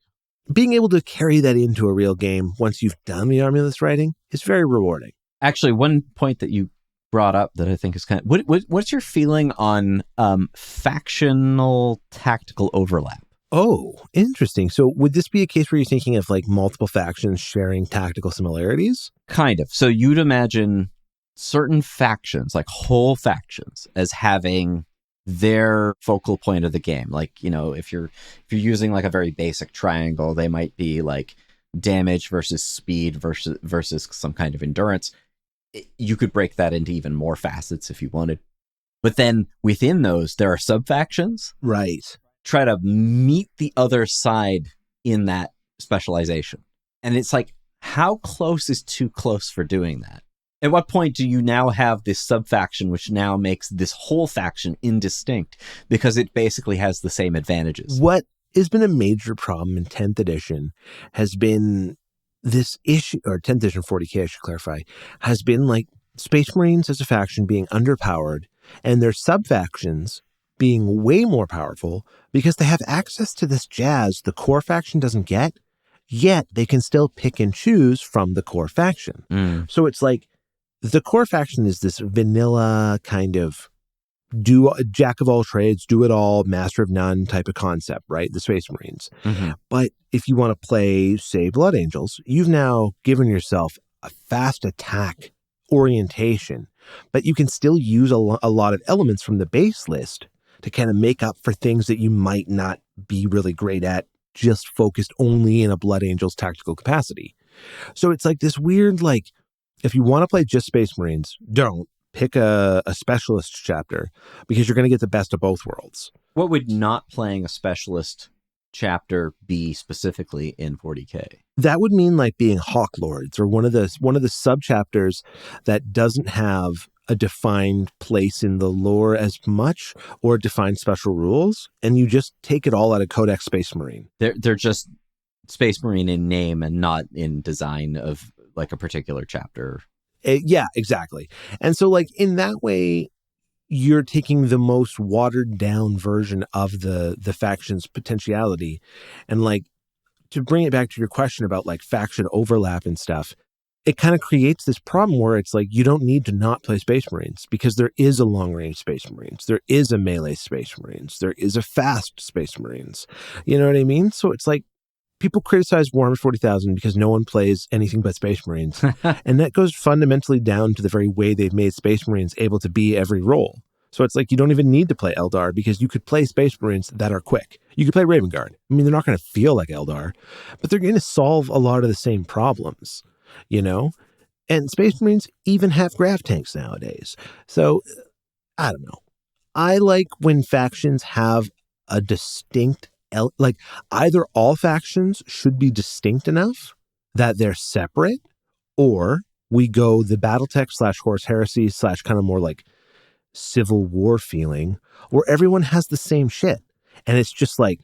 S1: being able to carry that into a real game once you've done the army list writing is very rewarding.
S2: Actually, one point that you brought up that I think is kind of, what's your feeling on factional tactical overlap?
S1: Oh, interesting. So would this be a case where you're thinking of like multiple factions sharing tactical similarities?
S2: Kind of. So you'd imagine certain factions, like whole factions, as having their focal point of the game. Like, you know, if you're using like a very basic triangle, they might be like damage versus speed versus some kind of endurance. You could break that into even more facets if you wanted. But then within those, there are sub-factions.
S1: Right.
S2: Try to meet the other side in that specialization. And it's like, how close is too close for doing that? At what point do you now have this sub-faction which now makes this whole faction indistinct because it basically has the same advantages?
S1: What has been a major problem in 10th edition has been this issue, or 10th edition 40K, I should clarify, has been like Space Marines as a faction being underpowered and their sub-factions being way more powerful because they have access to this jazz the core faction doesn't get, yet they can still pick and choose from the core faction. So it's like the core faction is this vanilla kind of do jack of all trades, do it all, master of none type of concept, right? The Space Marines. But if you want to play, say, Blood Angels, you've now given yourself a fast attack orientation, but you can still use a lot of elements from the base list to kind of make up for things that you might not be really great at, just focused only in a Blood Angels tactical capacity. So it's like this weird, like, if you want to play just Space Marines, don't. Pick a specialist chapter because you're going to get the best of both worlds.
S2: What would not playing a specialist chapter be specifically in 40K?
S1: That would mean like being Hawk Lords or one of the sub chapters that doesn't have a defined place in the lore as much or defined special rules, and you just take it all out of Codex Space Marine.
S2: They're just Space Marine in name and not in design of like a particular chapter.
S1: Yeah, exactly. And so like in that way, you're taking the most watered down version of the faction's potentiality. And like, to bring it back to your question about like faction overlap and stuff, it kind of creates this problem where it's like, you don't need to not play Space Marines because there is a long range Space Marines. There is a melee Space Marines. There is a fast Space Marines. You know what I mean? So it's like, people criticize Warhammer 40,000 because no one plays anything but Space Marines. And that goes fundamentally down to the very way they've made Space Marines able to be every role. So it's like you don't even need to play Eldar because you could play Space Marines that are quick. You could play Raven Guard. I mean, they're not going to feel like Eldar, but they're going to solve a lot of the same problems, you know? And Space Marines even have grav tanks nowadays. So, I don't know. I like when factions have a distinct like either all factions should be distinct enough that they're separate, or we go the BattleTech / Horus Heresy / kind of more like Civil War feeling where everyone has the same shit. And it's just like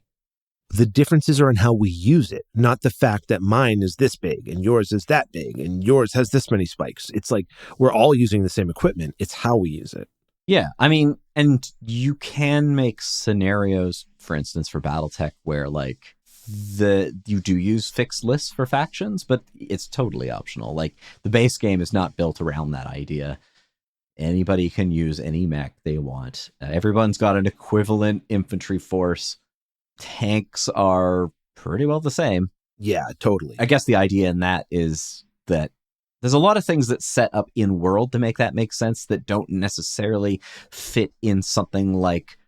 S1: the differences are in how we use it, not the fact that mine is this big and yours is that big and yours has this many spikes. It's like we're all using the same equipment. It's how we use it.
S2: Yeah, I mean, and you can make scenarios, for instance, for BattleTech where like you do use fixed lists for factions, but it's totally optional. Like the base game is not built around that idea. Anybody can use any mech they want. Everyone's got an equivalent infantry force. Tanks are pretty well the same.
S1: Yeah, totally.
S2: I guess the idea in that is that there's a lot of things that set up in world to make that make sense that don't necessarily fit in something like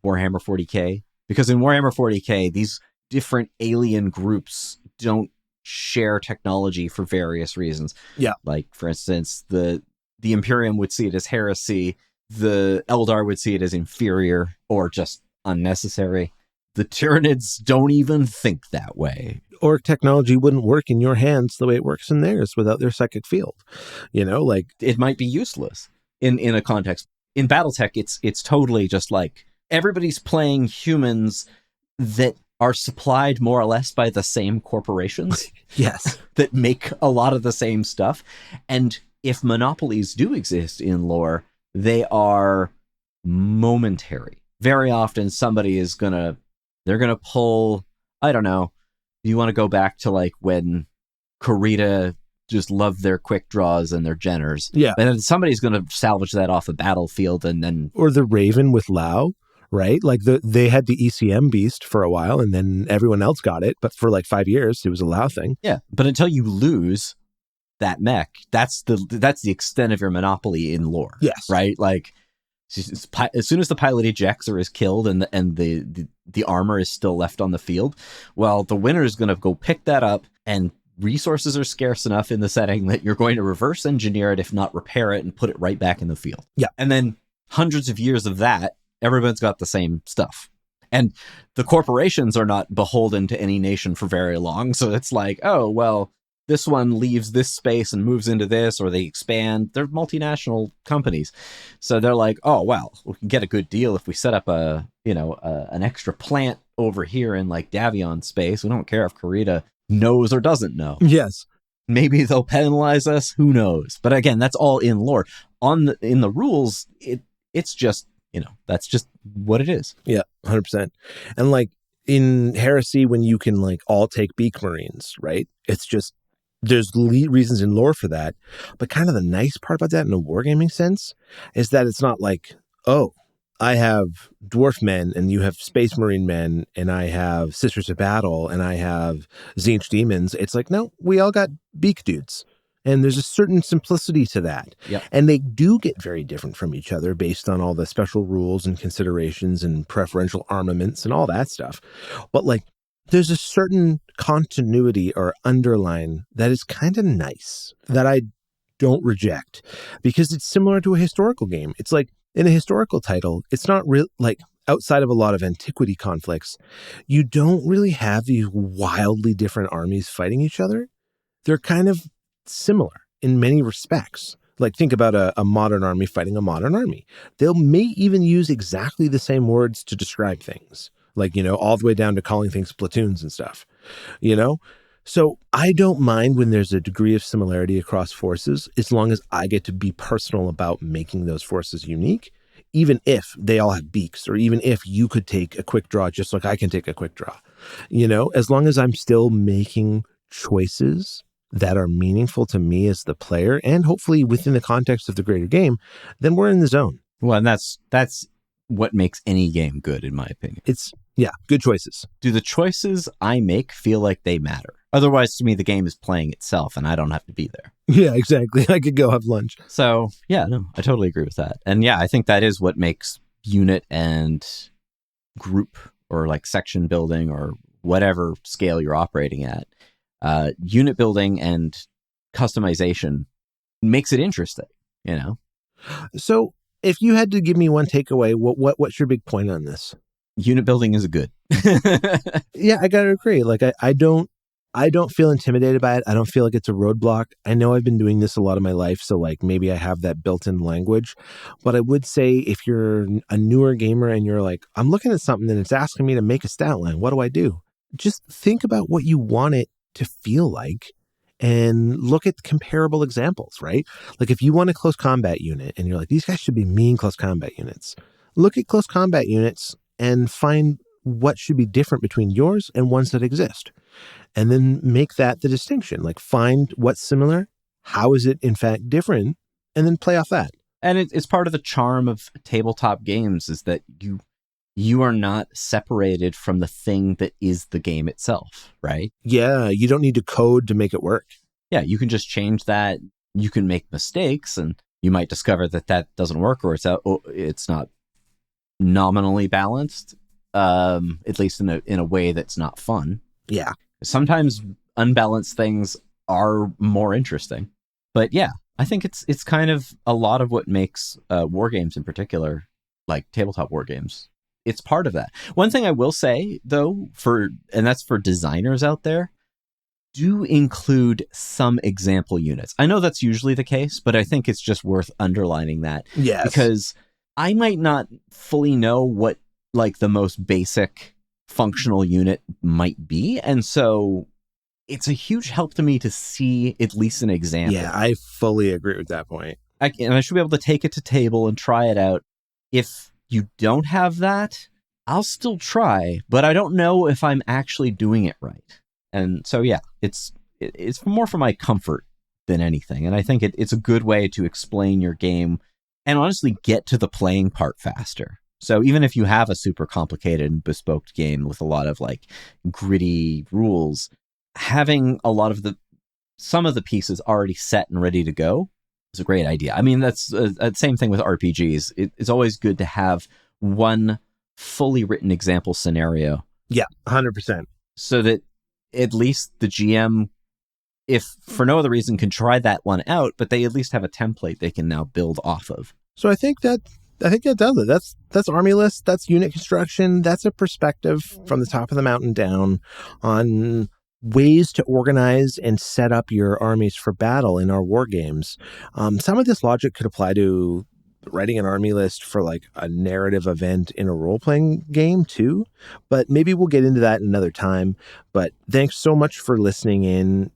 S2: Warhammer 40K. Because in Warhammer 40K, these different alien groups don't share technology for various reasons.
S1: Yeah.
S2: Like, for instance, the Imperium would see it as heresy. The Eldar would see it as inferior or just unnecessary. The Tyranids don't even think that way.
S1: Or technology wouldn't work in your hands the way it works in theirs without their psychic field. You know, like
S2: it might be useless in a context. In BattleTech, it's totally just like everybody's playing humans that are supplied more or less by the same corporations.
S1: Yes.
S2: That make a lot of the same stuff. And if monopolies do exist in lore, they are momentary. Very often they're going to pull, I don't know, you want to go back to like when Kurita just loved their quick draws and their Jenners.
S1: Yeah.
S2: And then somebody's going to salvage that off the battlefield and then...
S1: Or the Raven with Lao, right? Like they had the ECM beast for a while and then everyone else got it. But for like 5 years, it was a Lao thing.
S2: Yeah. But until you lose that mech, that's the extent of your monopoly in lore.
S1: Yes.
S2: Right? Like... as soon as the pilot ejects or is killed and the armor is still left on the field, well, the winner is going to go pick that up, and resources are scarce enough in the setting that you're going to reverse engineer it, if not repair it, and put it right back in the field.
S1: Yeah.
S2: And then hundreds of years of that, everyone's got the same stuff. And the corporations are not beholden to any nation for very long. So it's like, oh, well, this one leaves this space and moves into this, or they expand. They're multinational companies. So they're like, oh, well, we can get a good deal if we set up an extra plant over here in like Davion space. We don't care if Karita knows or doesn't know.
S1: Yes.
S2: Maybe they'll penalize us. Who knows? But again, that's all in lore. In the rules, it's just, that's just what it is.
S1: Yeah, 100%. And like in Heresy, when you can like all take Beak Marines, right? It's just, there's reasons in lore for that. But kind of the nice part about that in a wargaming sense is that it's not like, oh, I have dwarf men and you have space marine men and I have sisters of battle and I have Tzeentch demons. It's like, no, we all got beak dudes. And there's a certain simplicity to that.
S2: Yep.
S1: And they do get very different from each other based on all the special rules and considerations and preferential armaments and all that stuff. But like, there's a certain continuity or underline that is kind of nice that I don't reject because it's similar to a historical game. It's like, in a historical title, it's not real, like outside of a lot of antiquity conflicts, you don't really have these wildly different armies fighting each other. They're kind of similar in many respects. Like think about a modern army fighting a modern army. They may even use exactly the same words to describe things, like, all the way down to calling things platoons and stuff, So I don't mind when there's a degree of similarity across forces, as long as I get to be personal about making those forces unique, even if they all have beaks, or even if you could take a quick draw just like I can take a quick draw. As long as I'm still making choices that are meaningful to me as the player, and hopefully within the context of the greater game, then we're in the zone.
S2: Well, and that's what makes any game good, in my opinion.
S1: It's, good choices.
S2: Do the choices I make feel like they matter? Otherwise, to me, the game is playing itself and I don't have to be there.
S1: Yeah, exactly. I could go have lunch.
S2: So, yeah, no, I totally agree with that. And yeah, I think that is what makes unit and group or like section building or whatever scale you're operating at, unit building and customization makes it interesting,
S1: So if you had to give me one takeaway, what's your big point on this?
S2: Unit building is good.
S1: Yeah, I gotta agree. Like I don't feel intimidated by it. I don't feel like it's a roadblock. I know I've been doing this a lot of my life, so like maybe I have that built-in language. But I would say if you're a newer gamer and you're like, I'm looking at something and it's asking me to make a stat line, what do I do? Just think about what you want it to feel like and look at comparable examples, right? Like if you want a close combat unit and you're like, these guys should be mean close combat units, look at close combat units and find what should be different between yours and ones that exist. And then make that the distinction, like find what's similar, how is it in fact different, and then play off that.
S2: And it's part of the charm of tabletop games is that you are not separated from the thing that is the game itself, right?
S1: Yeah, you don't need to code to make it work.
S2: Yeah, you can just change that. You can make mistakes and you might discover that doesn't work or it's not nominally balanced, at least in a way that's not fun.
S1: Yeah.
S2: Sometimes unbalanced things are more interesting. But yeah, I think it's kind of a lot of what makes war games in particular, like tabletop war games. It's part of that. One thing I will say, though, and that's for designers out there, do include some example units. I know that's usually the case, but I think it's just worth underlining that.
S1: Yes.
S2: Because I might not fully know what like the most basic functional unit might be. And so it's a huge help to me to see at least an example.
S1: Yeah, I fully agree with that point.
S2: And I should be able to take it to table and try it out. If you don't have that, I'll still try, but I don't know if I'm actually doing it right. And so, yeah, it's more for my comfort than anything. And I think it's a good way to explain your game and honestly get to the playing part faster. So even if you have a super complicated and bespoke game with a lot of like gritty rules, having a lot of some of the pieces already set and ready to go is a great idea. I mean, that's the same thing with RPGs. It's always good to have one fully written example scenario.
S1: Yeah, 100%.
S2: So that at least the GM, if for no other reason, can try that one out, but they at least have a template they can now build off of.
S1: So I think that does it. That's army list. That's unit construction. That's a perspective from the top of the mountain down on ways to organize and set up your armies for battle in our war games. Some of this logic could apply to writing an army list for like a narrative event in a role-playing game too, but maybe we'll get into that another time. But thanks so much for listening in.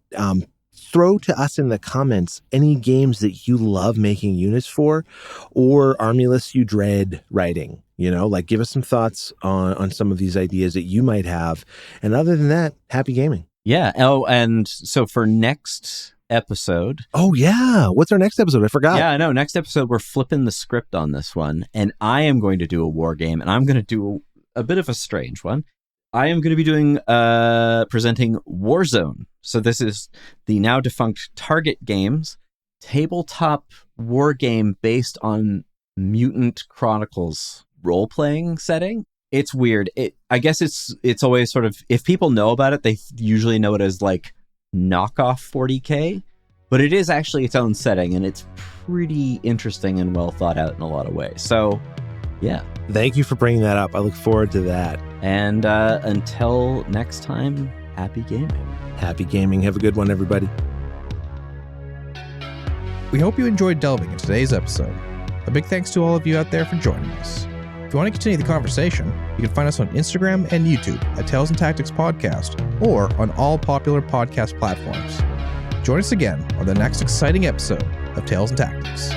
S1: Throw to us in the comments any games that you love making units for, or army lists you dread writing. Like give us some thoughts on some of these ideas that you might have. And other than that, happy gaming.
S2: Yeah. Oh, and so for next episode.
S1: Oh, yeah. What's our next episode? I forgot.
S2: Yeah, I know. Next episode, we're flipping the script on this one. And I am going to do a war game, and I'm going to do a bit of a strange one. I am going to be doing presenting Warzone. So this is the now defunct Target Games tabletop war game based on Mutant Chronicles role-playing setting. It's weird. I guess it's always sort of, if people know about it, they usually know it as like knockoff 40K, but it is actually its own setting, and it's pretty interesting and well thought out in a lot of ways. So, yeah.
S1: Thank you for bringing that up. I look forward to that.
S2: And until next time, happy gaming.
S1: Happy gaming. Have a good one, everybody.
S3: We hope you enjoyed delving into today's episode. A big thanks to all of you out there for joining us. If you want to continue the conversation, you can find us on Instagram and YouTube at Tales and Tactics Podcast, or on all popular podcast platforms. Join us again on the next exciting episode of Tales and Tactics.